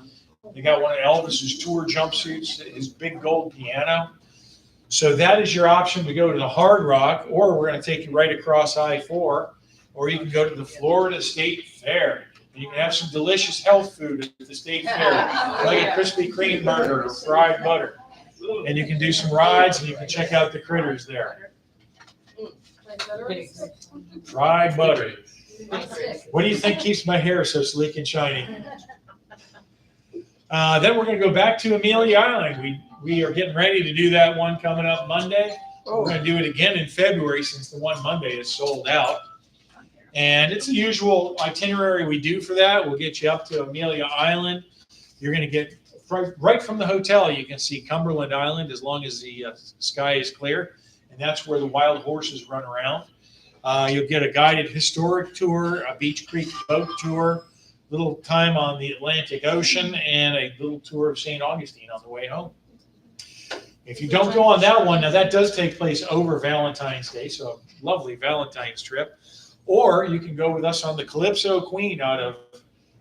They got one of Elvis's tour jumpsuits, his big gold piano. So that is your option to go to the Hard Rock, or we're going to take you right across I-4, or you can go to the Florida State Fair. And you can have some delicious health food at the State Fair, like a Krispy Kreme burger or fried butter. And you can do some rides, and you can check out the critters there. Fried butter. What do you think keeps my hair so sleek and shiny? Then we're going to go back to Amelia Island. We are getting ready to do that one coming up Monday. We're going to do it again in February since the one Monday is sold out. And it's the usual itinerary we do for that. We'll get you up to Amelia Island. You're going to get right from the hotel. You can see Cumberland Island as long as the sky is clear. And that's where the wild horses run around. You'll get a guided historic tour, a Beach Creek boat tour, little time on the Atlantic Ocean, and a little tour of St. Augustine on the way home. If you don't go on that one, now that does take place over Valentine's Day, so a lovely Valentine's trip. Or you can go with us on the Calypso Queen out of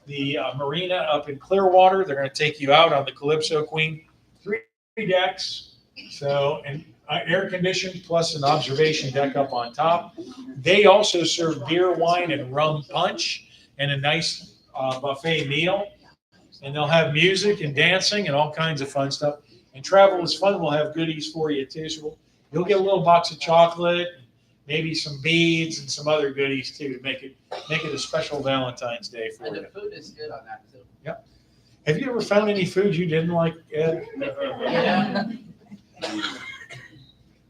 the marina up in Clearwater. They're going to take you out on the Calypso Queen. 3 decks, so and air conditioned plus an observation deck up on top. They also serve beer, wine, and rum punch and a nice buffet meal. And they'll have music and dancing and all kinds of fun stuff. And travel is fun. We'll have goodies for you too. So you'll get a little box of chocolate, maybe some beads and some other goodies too to make it a special Valentine's Day for you. And the food is good on that too. Yep. Have you ever found any food you didn't like, Ed? Yeah.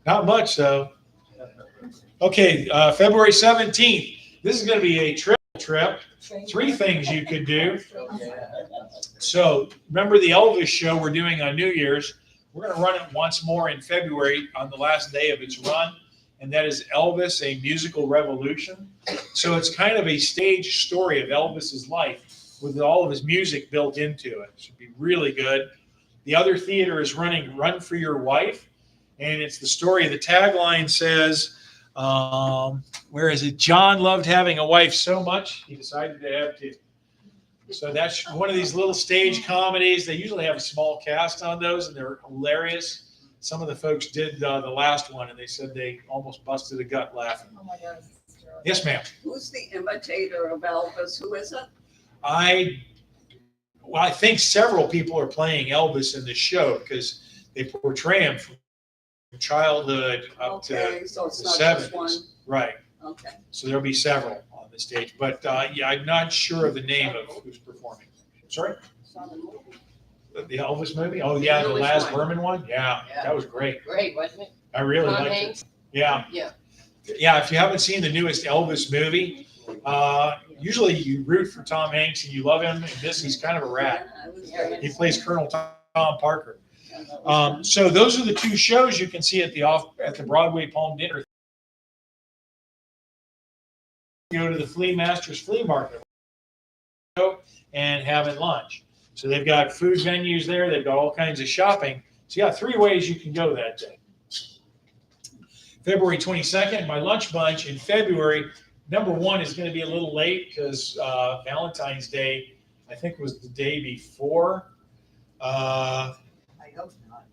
Not much, though. Okay, February 17th. This is going to be a trip. 3 things you could do. So remember the Elvis show we're doing on New Year's. We're going to run it once more in February on the last day of its run. And that is Elvis, a Musical Revolution. So it's kind of a stage story of Elvis's life with all of his music built into it. It should be really good. The other theater is running Run for Your Wife. And it's the story. The tagline says, where is it? John loved having a wife so much, he decided to have 2. So that's one of these little stage comedies. They usually have a small cast on those, and they're hilarious. Some of the folks did the last one, and they said they almost busted a gut laughing. Oh my God. Yes, ma'am. Who's the imitator of Elvis? Who is it? I think several people are playing Elvis in the show because they portray him from childhood up to Okay, so it's the not just 70s. one, Right. okay. So there'll be several on the stage, but yeah, I'm not sure of the name of who's performing. Sorry? The Elvis movie? Oh, yeah, the Which Laz one? Berman one? Yeah, Yeah. that was great. Great, wasn't it? I really Tom liked it. Hanks? Yeah. Yeah. Yeah, if you haven't seen the newest Elvis movie, usually you root for Tom Hanks and you love him. And this, he's kind of a rat. Yeah, it was great. He plays Colonel Tom Parker. So those are the two shows you can see at the Broadway Palm Dinner. Go to the Flea Masters Flea Market and having lunch. So they've got food venues there. They've got all kinds of shopping. So you got 3 ways you can go that day. February 22nd, my lunch bunch in February. Number 1 is going to be a little late because Valentine's Day, I think, was the day before. I hope not.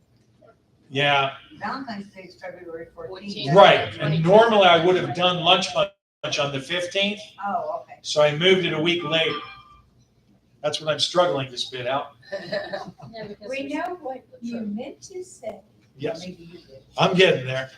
Yeah, Valentine's Day is February 14th. 14th. right. And normally I would have done lunch bunch on the 15th, Oh, okay. so I moved it a week later. That's what I'm struggling to spit out. We know what you meant to say. Yes, Maybe you did. I'm getting there.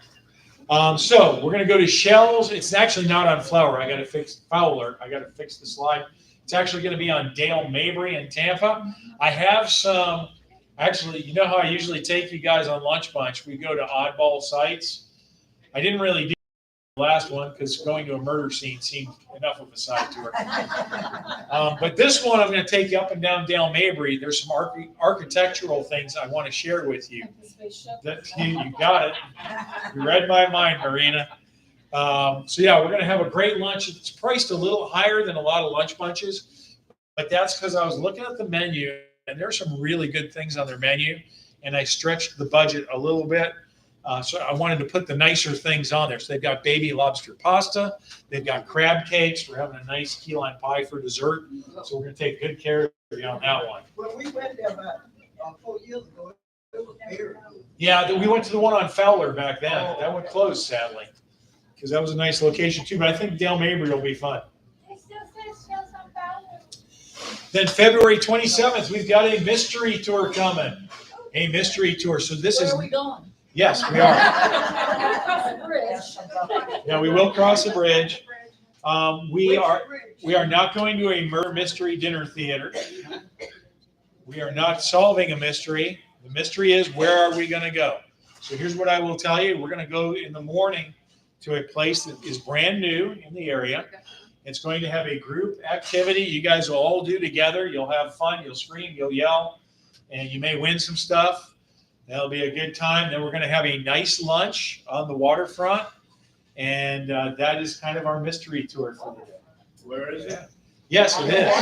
So we're gonna go to Shell's. It's actually not on Fowler. I gotta fix the slide. It's actually gonna be on Dale Mabry in Tampa. I have some, actually, you know how I usually take you guys on lunch bunch? We go to oddball sites. I didn't really do the last one because going to a murder scene seemed enough of a side tour. But this one, I'm going to take you up and down Dale Mabry. There's some architectural things I want to share with you. You got it. You read my mind, Marina. So yeah, we're going to have a great lunch. It's priced a little higher than a lot of lunch bunches, but that's because I was looking at the menu and there's some really good things on their menu, and I stretched the budget a little bit. So I wanted to put the nicer things on there. So they've got baby lobster pasta. They've got crab cakes. We're having a nice key lime pie for dessert. So we're going to take good care of you on that one. Well, we went there about 4 years ago. It was very good. Yeah, we went to the one on Fowler back then. That one closed, sadly, because that was a nice location too. But I think Dale Mabry will be fun. Then February 27th, we've got a mystery tour coming. A mystery tour. So this is. Where are we going? Yes, we are. Across the bridge. Yeah, we will cross the bridge. We are not going to a murder mystery dinner theater. We are not solving a mystery. The mystery is, where are we going to go? So here's what I will tell you. We're going to go in the morning to a place that is brand new in the area. It's going to have a group activity you guys will all do together. You'll have fun. You'll scream. You'll yell. And you may win some stuff. That'll be a good time. Then we're going to have a nice lunch on the waterfront. And that is kind of our mystery tour for the day. Where is it? Yes, it is.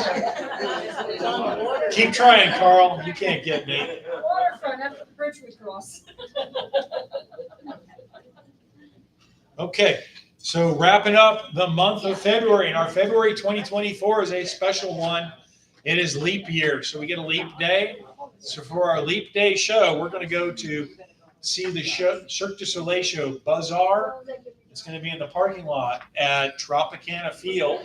It's on the water. Keep trying, Carl. You can't get me. Waterfront, after the bridge we cross. Okay, so wrapping up the month of February. And our February 2024 is a special one. It is leap year, so we get a leap day. So for our leap day show, we're going to go to see the show, Cirque du Soleil show, Bazaar. It's going to be in the parking lot at Tropicana Field,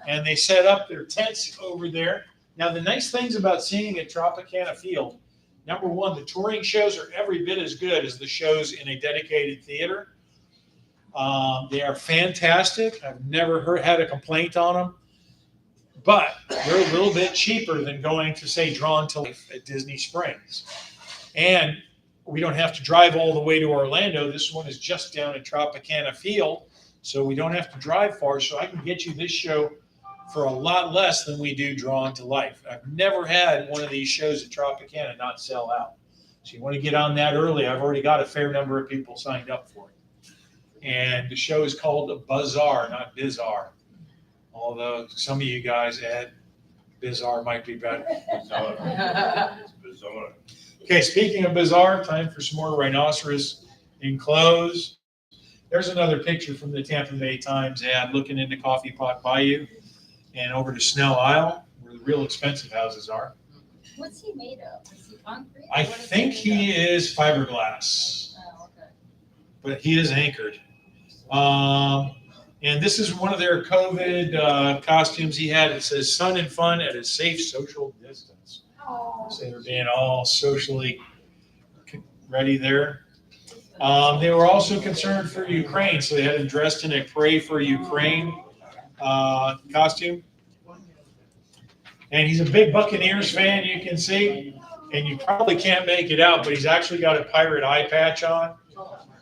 and they set up their tents over there. Now, the nice things about seeing at Tropicana Field, number one, the touring shows are every bit as good as the shows in a dedicated theater. They are fantastic. I've never had a complaint on them. But they're a little bit cheaper than going to, say, Drawn to Life at Disney Springs. And we don't have to drive all the way to Orlando. This one is just down at Tropicana Field, so we don't have to drive far. So I can get you this show for a lot less than we do Drawn to Life. I've never had one of these shows at Tropicana not sell out. So you want to get on that early. I've already got a fair number of people signed up for it. And the show is called Bazaar, not Bizarre. Although some of you guys add Bizarre might be better. It's bizarre. Okay, speaking of Bizarre, time for some more rhinoceros in clothes. There's another picture from the Tampa Bay Times ad looking into Coffee Pot Bayou and over to Snell Isle, where the real expensive houses are. What's he made of? Is he concrete? I think he is fiberglass, Oh, okay. but he is anchored. And this is one of their COVID costumes he had. It says "Sun and Fun at a Safe Social Distance." So they're being all socially ready there. They were also concerned for Ukraine, so they had him dressed in a Pray for Ukraine costume. And he's a big Buccaneers fan, you can see. And you probably can't make it out, but he's actually got a pirate eye patch on.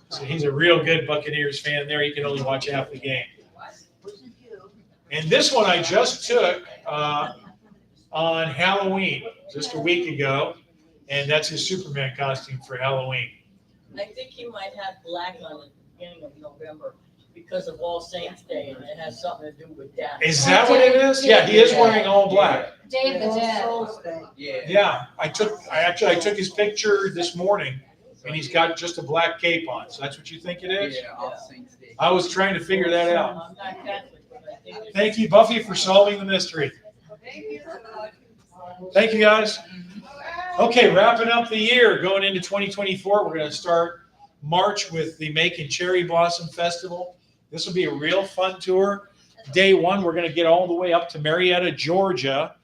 So he's a real good Buccaneers fan there. He can only watch half the game. And this one I just took on Halloween, just a week ago. And that's his Superman costume for Halloween. I think he might have black on the beginning of November because of All Saints Day, and it has something to do with that. Is that what it is? Yeah, he is wearing all black. Day of the Dead. Yeah, I took his picture this morning, and he's got just a black cape on. So that's what you think it is? Yeah, All Saints Day. I was trying to figure that out. I'm not Catholic, but I think it's. Thank you, Buffy, for solving the mystery. Thank you, guys. Okay, wrapping up the year, going into 2024, we're going to start March with the Macon Cherry Blossom Festival. This will be a real fun tour. Day one, we're going to get all the way up to Marietta, Georgia,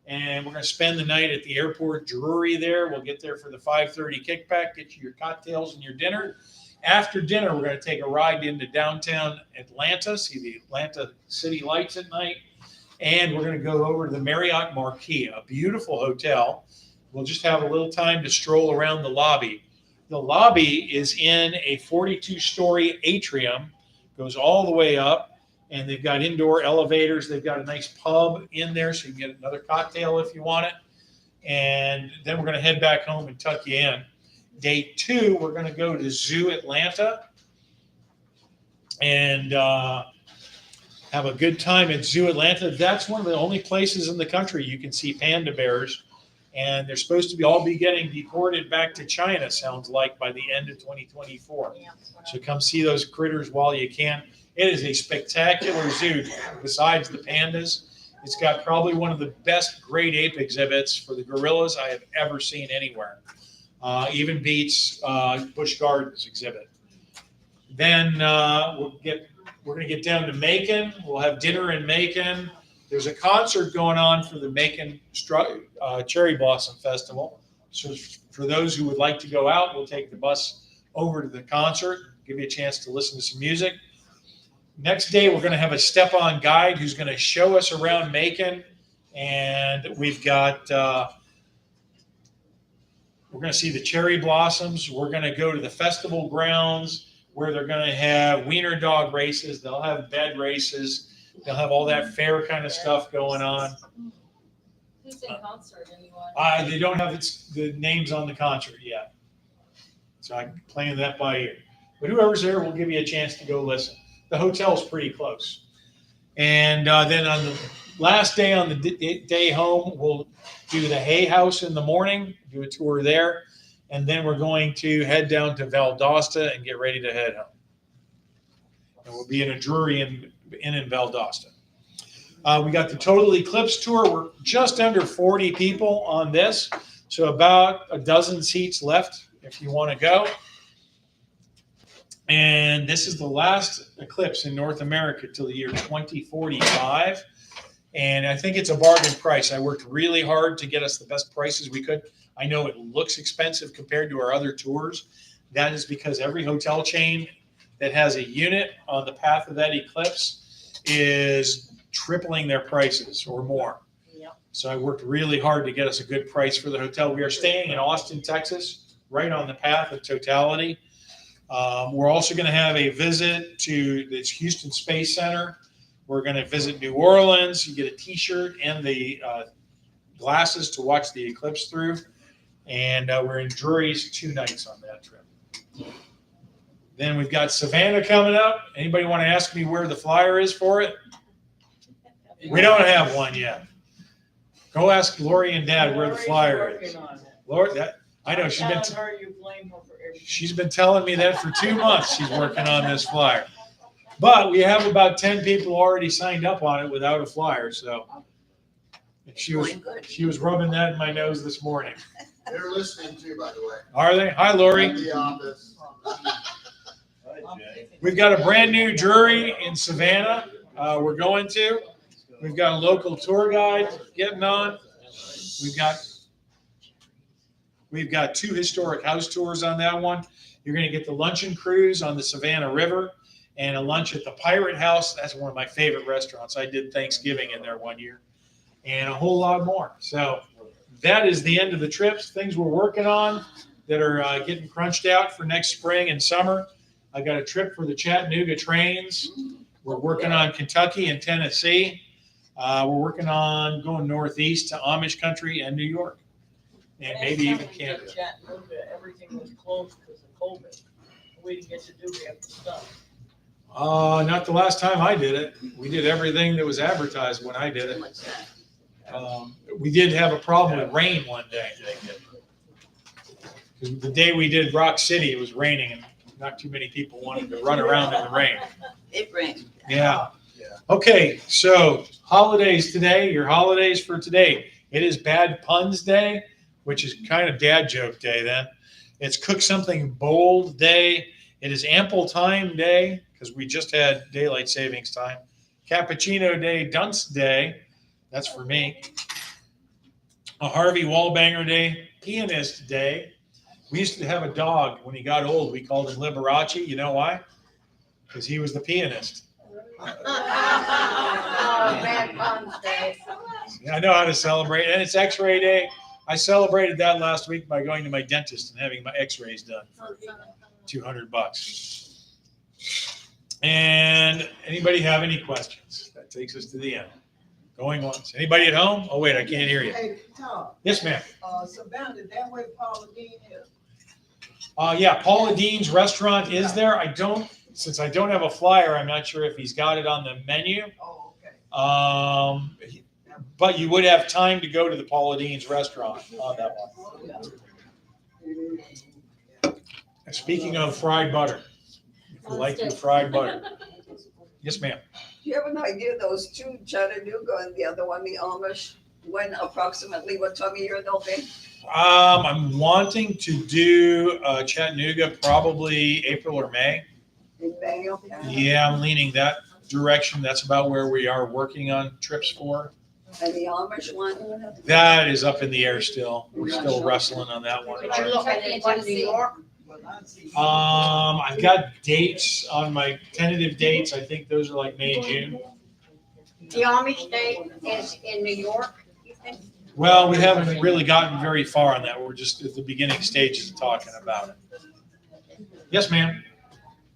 and we're going to spend the night at the Airport Drury there. We'll get there for the 5:30 kickback, get you your cocktails and your dinner. After dinner, we're going to take a ride into downtown Atlanta, see the Atlanta City Lights at night, and we're going to go over to the Marriott Marquis, a beautiful hotel. We'll just have a little time to stroll around the lobby. The lobby is in a 42-story atrium, goes all the way up, and they've got indoor elevators. They've got a nice pub in there, so you can get another cocktail if you want it. And then we're going to head back home and tuck you in. Day two, we're going to go to Zoo Atlanta and have a good time at Zoo Atlanta. That's one of the only places in the country you can see panda bears. And they're supposed to be all getting deported back to China, sounds like, by the end of 2024. So come see those critters while you can. It is a spectacular zoo. Besides the pandas, it's got probably one of the best great ape exhibits for the gorillas I have ever seen anywhere. Even beats Busch Gardens exhibit. Then we're going to get down to Macon. We'll have dinner in Macon. There's a concert going on for the Macon Cherry Blossom Festival. So for those who would like to go out, we'll take the bus over to the concert, give you a chance to listen to some music. Next day, we're going to have a step-on guide who's going to show us around Macon. And we've got, we're going to see the cherry blossoms. We're going to go to the festival grounds where they're going to have wiener dog races. They'll have bed races. They'll have all that fair kind of stuff going on. Who's in concert, anyone? They don't have the names on the concert yet. So I'm playing that by ear. But whoever's there will give you a chance to go listen. The hotel's pretty close. And then on the last day, on the day home, we'll do the Hay House in the morning, do a tour there. And then we're going to head down to Valdosta and get ready to head home. And we'll be in a Drury in Valdosta. We got the Total Eclipse Tour. We're just under 40 people on this, so about a dozen seats left if you want to go. And this is the last eclipse in North America till the year 2045. And I think it's a bargain price. I worked really hard to get us the best prices we could. I know it looks expensive compared to our other tours. That is because every hotel chain that has a unit on the path of that eclipse is tripling their prices or more. Yep. So I worked really hard to get us a good price for the hotel. We are staying in Austin, Texas, right on the path of totality. We're also going to have a visit to the Houston Space Center. We're going to visit New Orleans. You get a T-shirt and the glasses to watch the eclipse through. And we're in Drury's 2 nights on that trip. Then we've got Savannah coming up. Anybody want to ask me where the flyer is for it? We don't have one yet. Go ask Lori and Dad where the flyer is. Lori, I know she's been telling me that for 2 months. She's working on this flyer. But we have about 10 people already signed up on it without a flyer. So she was rubbing that in my nose this morning. They're listening too, by the way. Are they? Hi, Lori. In the office. We've got a brand new Drury in Savannah. We're going to. We've got a local tour guide getting on. We've got We've got 2 historic house tours on that one. You're going to get the luncheon cruise on the Savannah River and a lunch at the Pirate House. That's one of my favorite restaurants. I did Thanksgiving in there one year, and a whole lot more. So that is the end of the trips. Things we're working on that are getting crunched out for next spring and summer. I got a trip for the Chattanooga trains. We're working on Kentucky and Tennessee. We're working on going northeast to Amish country and New York, and maybe even Canada. Chattanooga, everything was closed because of COVID. We didn't get to do half the stuff. Not the last time I did it. We did everything that was advertised when I did it. We did have a problem with rain one day. The day we did Rock City, it was raining, and not too many people wanted to run around in the rain. It rained. Yeah. Okay, so holidays today, your holidays for today. It is Bad Puns Day, which is kind of dad joke day then. It's Cook Something Bold Day. It is Ample Time Day, because we just had Daylight Savings Time. Cappuccino Day, Dunce Day. That's for me. A Harvey Wallbanger Day, Pianist Day. We used to have a dog. When he got old, we called him Liberace. You know why? Because he was the pianist. Oh, Bad Puns Day. Yeah, I know how to celebrate. And it's X-Ray Day. I celebrated that last week by going to my dentist and having my X-rays done for $200. And anybody have any questions? That takes us to the end. Going once. Anybody at home? Oh, wait, I can't hear you. Hey, Tom, Yes, ma'am. Savannah, that way Paula Dean is. Yeah, Paula Dean's restaurant is there. Since I don't have a flyer, I'm not sure if he's got it on the menu. Oh, okay. But you would have time to go to the Paula Dean's restaurant on that one. And speaking of fried butter, if you like your fried butter. Yes, ma'am. Do you have an idea, those 2, Chattanooga and the other one, the Amish, when approximately what time of year they'll be? I'm wanting to do Chattanooga probably April or May. In May, okay? Yeah, I'm leaning that direction. That's about where we are working on trips for. And the Amish one? That is up in the air still. We're still wrestling on that one. Did you look at anyone in New York? I've got dates on my tentative dates. I think those are like May, June. The Amish Day is in New York, you think? Well, we haven't really gotten very far on that. We're just at the beginning stages of talking about it. Yes, ma'am.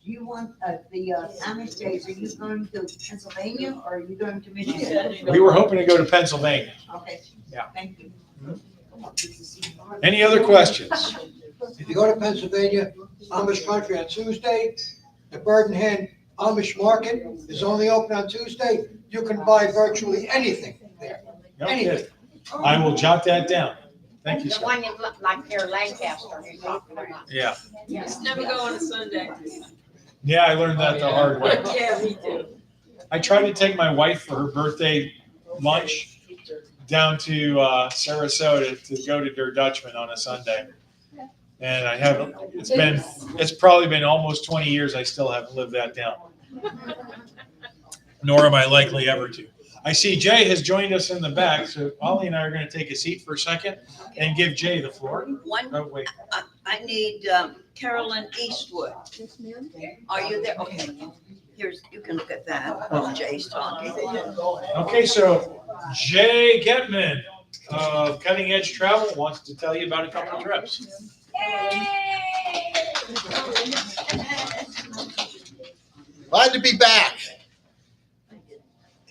Do you want, the Amish days, are you going to Pennsylvania or are you going to She Michigan? said they We were hoping to go to Pennsylvania. Okay. Yeah. Thank you. Any other questions? If you go to Pennsylvania, Amish country on Tuesday, the Bird and Hen Amish Market is only open on Tuesday. You can buy virtually anything there. No kidding. I will jot that down. Thank you, The sir. one in like near Lancaster, you're talking about. Yeah. Just never go on a Sunday. Yeah, I learned that the hard way. Yeah, me too. I tried to take my wife for her birthday lunch down to Sarasota to go to Der Dutchman on a Sunday. And I haven't, it's probably been almost 20 years. I still haven't lived that down. Nor am I likely ever to. I see Jay has joined us in the back. So Ollie and I are going to take a seat for a second and give Jay the floor. One, Oh, wait. I need Carolyn Eastwood. Are you there? Okay. Here's, you can look at that while Jay's talking. Okay, so Jay Getman of Cutting Edge Travel wants to tell you about a couple of trips. Glad to be back.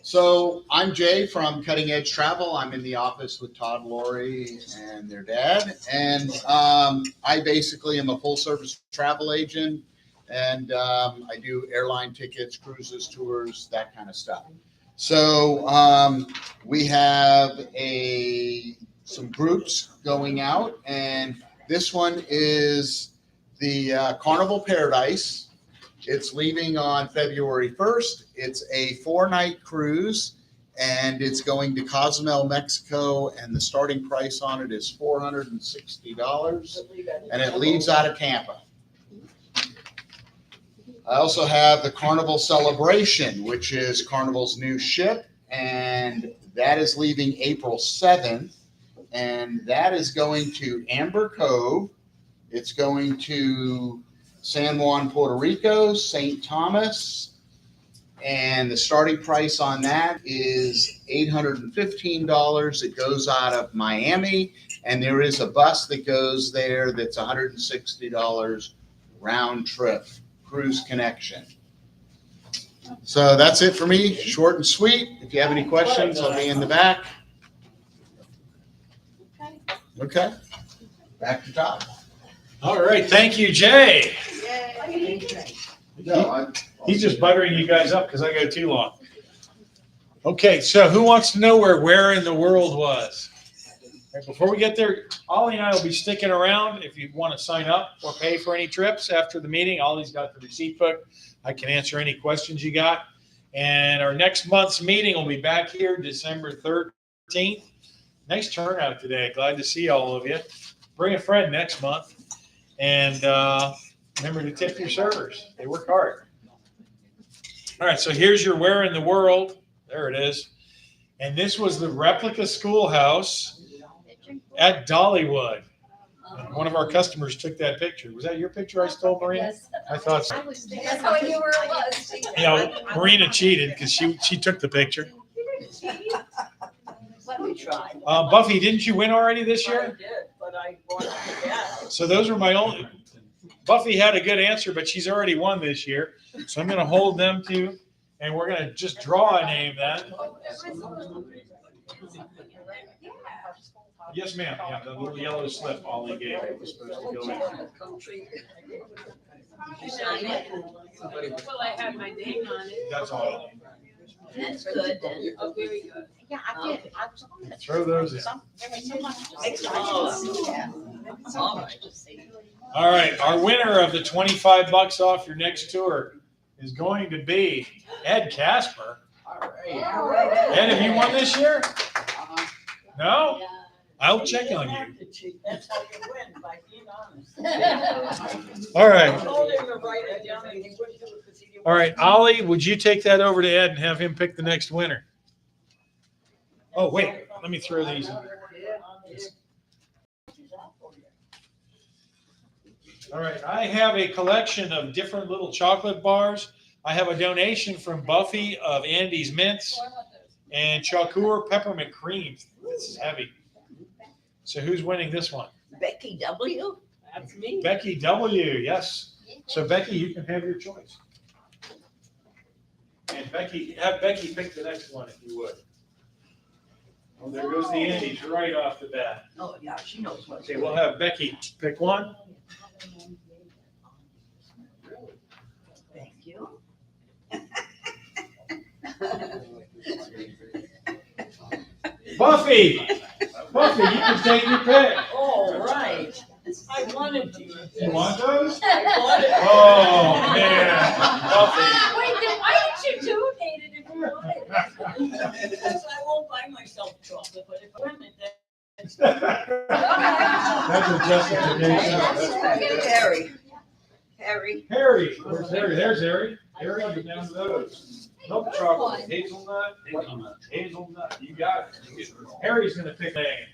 So I'm Jay from Cutting Edge Travel. I'm in the office with Todd, Lori, and their dad. And I basically am a full service travel agent. And I do airline tickets, cruises, tours, that kind of stuff. So we have some groups going out. And this one is the Carnival Paradise. It's leaving on February 1st. It's a 4-night cruise, and it's going to Cozumel, Mexico, and the starting price on it is $460, and it leaves out of Tampa. I also have the Carnival Celebration, which is Carnival's new ship, and that is leaving April 7th, and that is going to Amber Cove. It's going to San Juan, Puerto Rico, St. Thomas, and the starting price on that is $815. It goes out of Miami, and there is a bus that goes there that's $160 round trip, cruise connection. So that's it for me, short and sweet. If you have any questions, I'll be in the back. Okay, back to Todd. All right, thank you, Jay. No, He's just buttering you guys up because I go too long. Okay, so who wants to know where in the world was? Right, before we get there, Ollie and I will be sticking around if you want to sign up or pay for any trips after the meeting. Ollie's got the receipt book. I can answer any questions you got. And our next month's meeting will be back here December 13th. Nice turnout today. Glad to see all of you. Bring a friend next month. And remember to tip your servers. They work hard. All right, so here's your where in the world. There it is. And this was the replica schoolhouse at Dollywood. And one of our customers took that picture. Was that your picture I stole, Marina? Yes. I thought so. That's how I knew where it was. You know, Marina cheated because she took the picture. Let me try. Buffy, didn't you win already this I year? did, but I wanted to get. So those were my only. Buffy had a good answer, but she's already won this year. So I'm going to hold them two, and we're going to just draw a name then. Yes, ma'am. Yeah, the little yellow slip Ollie gave it was supposed to go in. Well, I had my name on it. That's all. That's good then. Oh, very good. Yeah, I did. Throw those in. All right. All right. Our winner of the $25 off your next tour is going to be Ed Casper. Ed, have you won this year? No? I'll check on you. That's how you win, by being honest. All I right. told him to write it down and he wouldn't do it because he didn't. All right. Ollie, would you take that over to Ed and have him pick the next winner? Oh, wait. Let me throw these in there. All right. I have a collection of different little chocolate bars. I have a donation from Buffy of Andy's Mints and Chakur Peppermint Cream. This is heavy. So who's winning this one? Becky W? That's me. Becky W. Yes. So Becky, you can have your choice. And Becky, have Becky pick the next one if you would. Oh, there goes the Andes right off the bat. Oh, yeah, she knows what. Okay, we'll have Becky pick one. Thank you. Buffy, you can take your pick. All right. I wanted to. You want those? I wanted. Oh, man. Buffy. Wait, then why didn't you donate it if you wanted it? Because I won't buy myself chocolate, but if I win it, then. That's a justification. Harry. Harry, where's Harry? There's Harry. Harry, you're down to those. Milk chocolate, hazelnut. Hazelnut, you got it. Harry's gonna pick a name.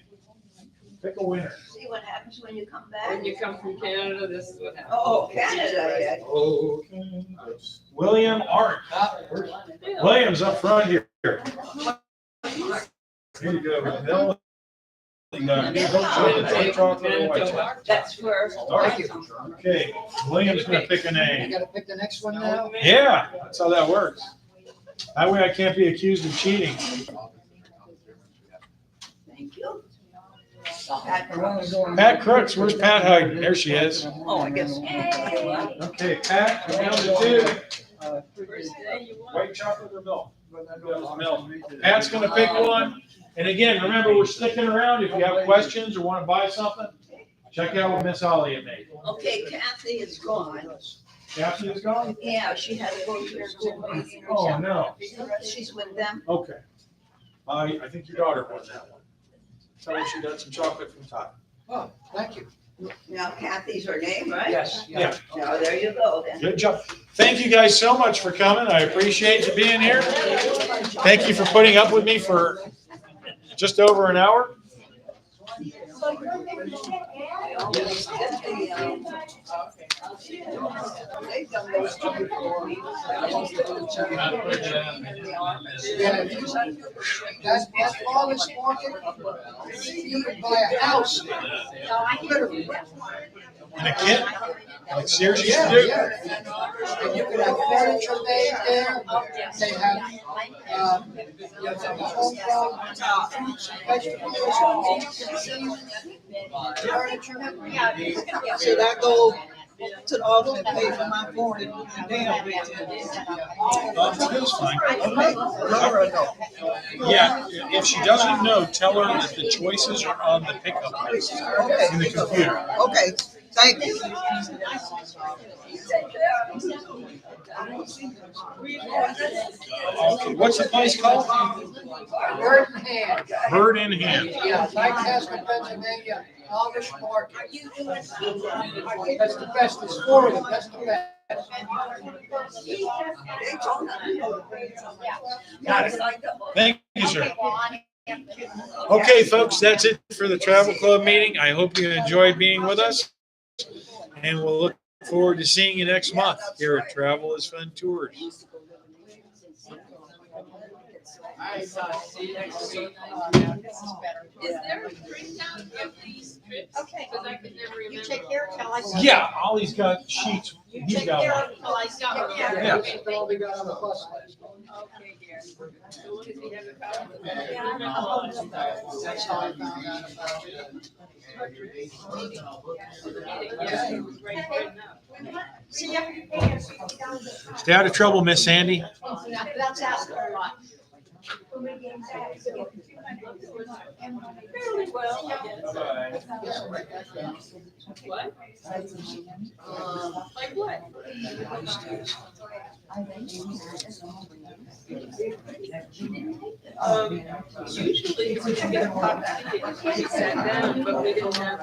Pick a winner. See what happens when you come back? When you come from Canada, this is what happens. Oh, Canada, yeah. Okay. William Arndt. Where's- William's up front here. Here you go. Bill. You got milk chocolate, chocolate, or white chocolate. That's for. Okay, William's gonna pick a I name. gotta pick the next one now? Yeah, that's how that works. That way I can't be accused of cheating. Thank you. Pat Crooks, where's Pat hiding? There she is. Oh, I guess. Okay, Pat, we're down to two. White chocolate or milk? Milk. Pat's gonna pick one. And again, remember, we're sticking around. If you have questions or want to buy something, check out what Miss Ollie had made. Okay, Kathy is gone. Kathy is gone? Yeah, she had to go to a school meeting or Oh, something. no. She's with them. Okay. I think your daughter won that one. Tell her she got some chocolate from Todd. Oh, thank you. Now Kathy's her name, right? Yes, Yeah. Now, there you go then. Good job. Thank you guys so much for coming. I appreciate you being here. Thank you for putting up with me for just over an hour. They've done those two before. That farmer's market, you can buy a house, literally. In a kit, like Sears used Yeah, to do. yeah. And you can have furniture made there, they have, you have homegrown fruits, vegetables, furniture. Should I go to the office and pay for my phone and damn with That's fine. Okay, Laura, go. Yeah, if she doesn't know, tell her that the choices are on the pickup list Okay. in the computer. Okay, thank you. Okay, what's the place called? Bird in hand. Bird in Hand. Yeah, Lancaster, Pennsylvania, Amish market. That's the best, there's four of them, that's the best. Got it. Thank you, sir. Okay, folks, that's it for the Travel Club meeting. I hope you enjoyed being with us. And we'll look forward to seeing you next month here at Travel is Fun Tours. Is there a breakdown of these trips? Okay. Because I could never remember. You take care till I. Yeah, Ollie's got sheets. You He's take got care one. of till I stop. Yeah. Okay, All we got on the bus list. Okay, dear. So does he have a copy? That's how I found out about it. Yeah, it was great, great enough. See ya. Stay out of trouble, Miss Sandy. That's asking a lot. Fairly well, I guess. What? Like what? Usually we get a copy, we sat down, but we didn't have.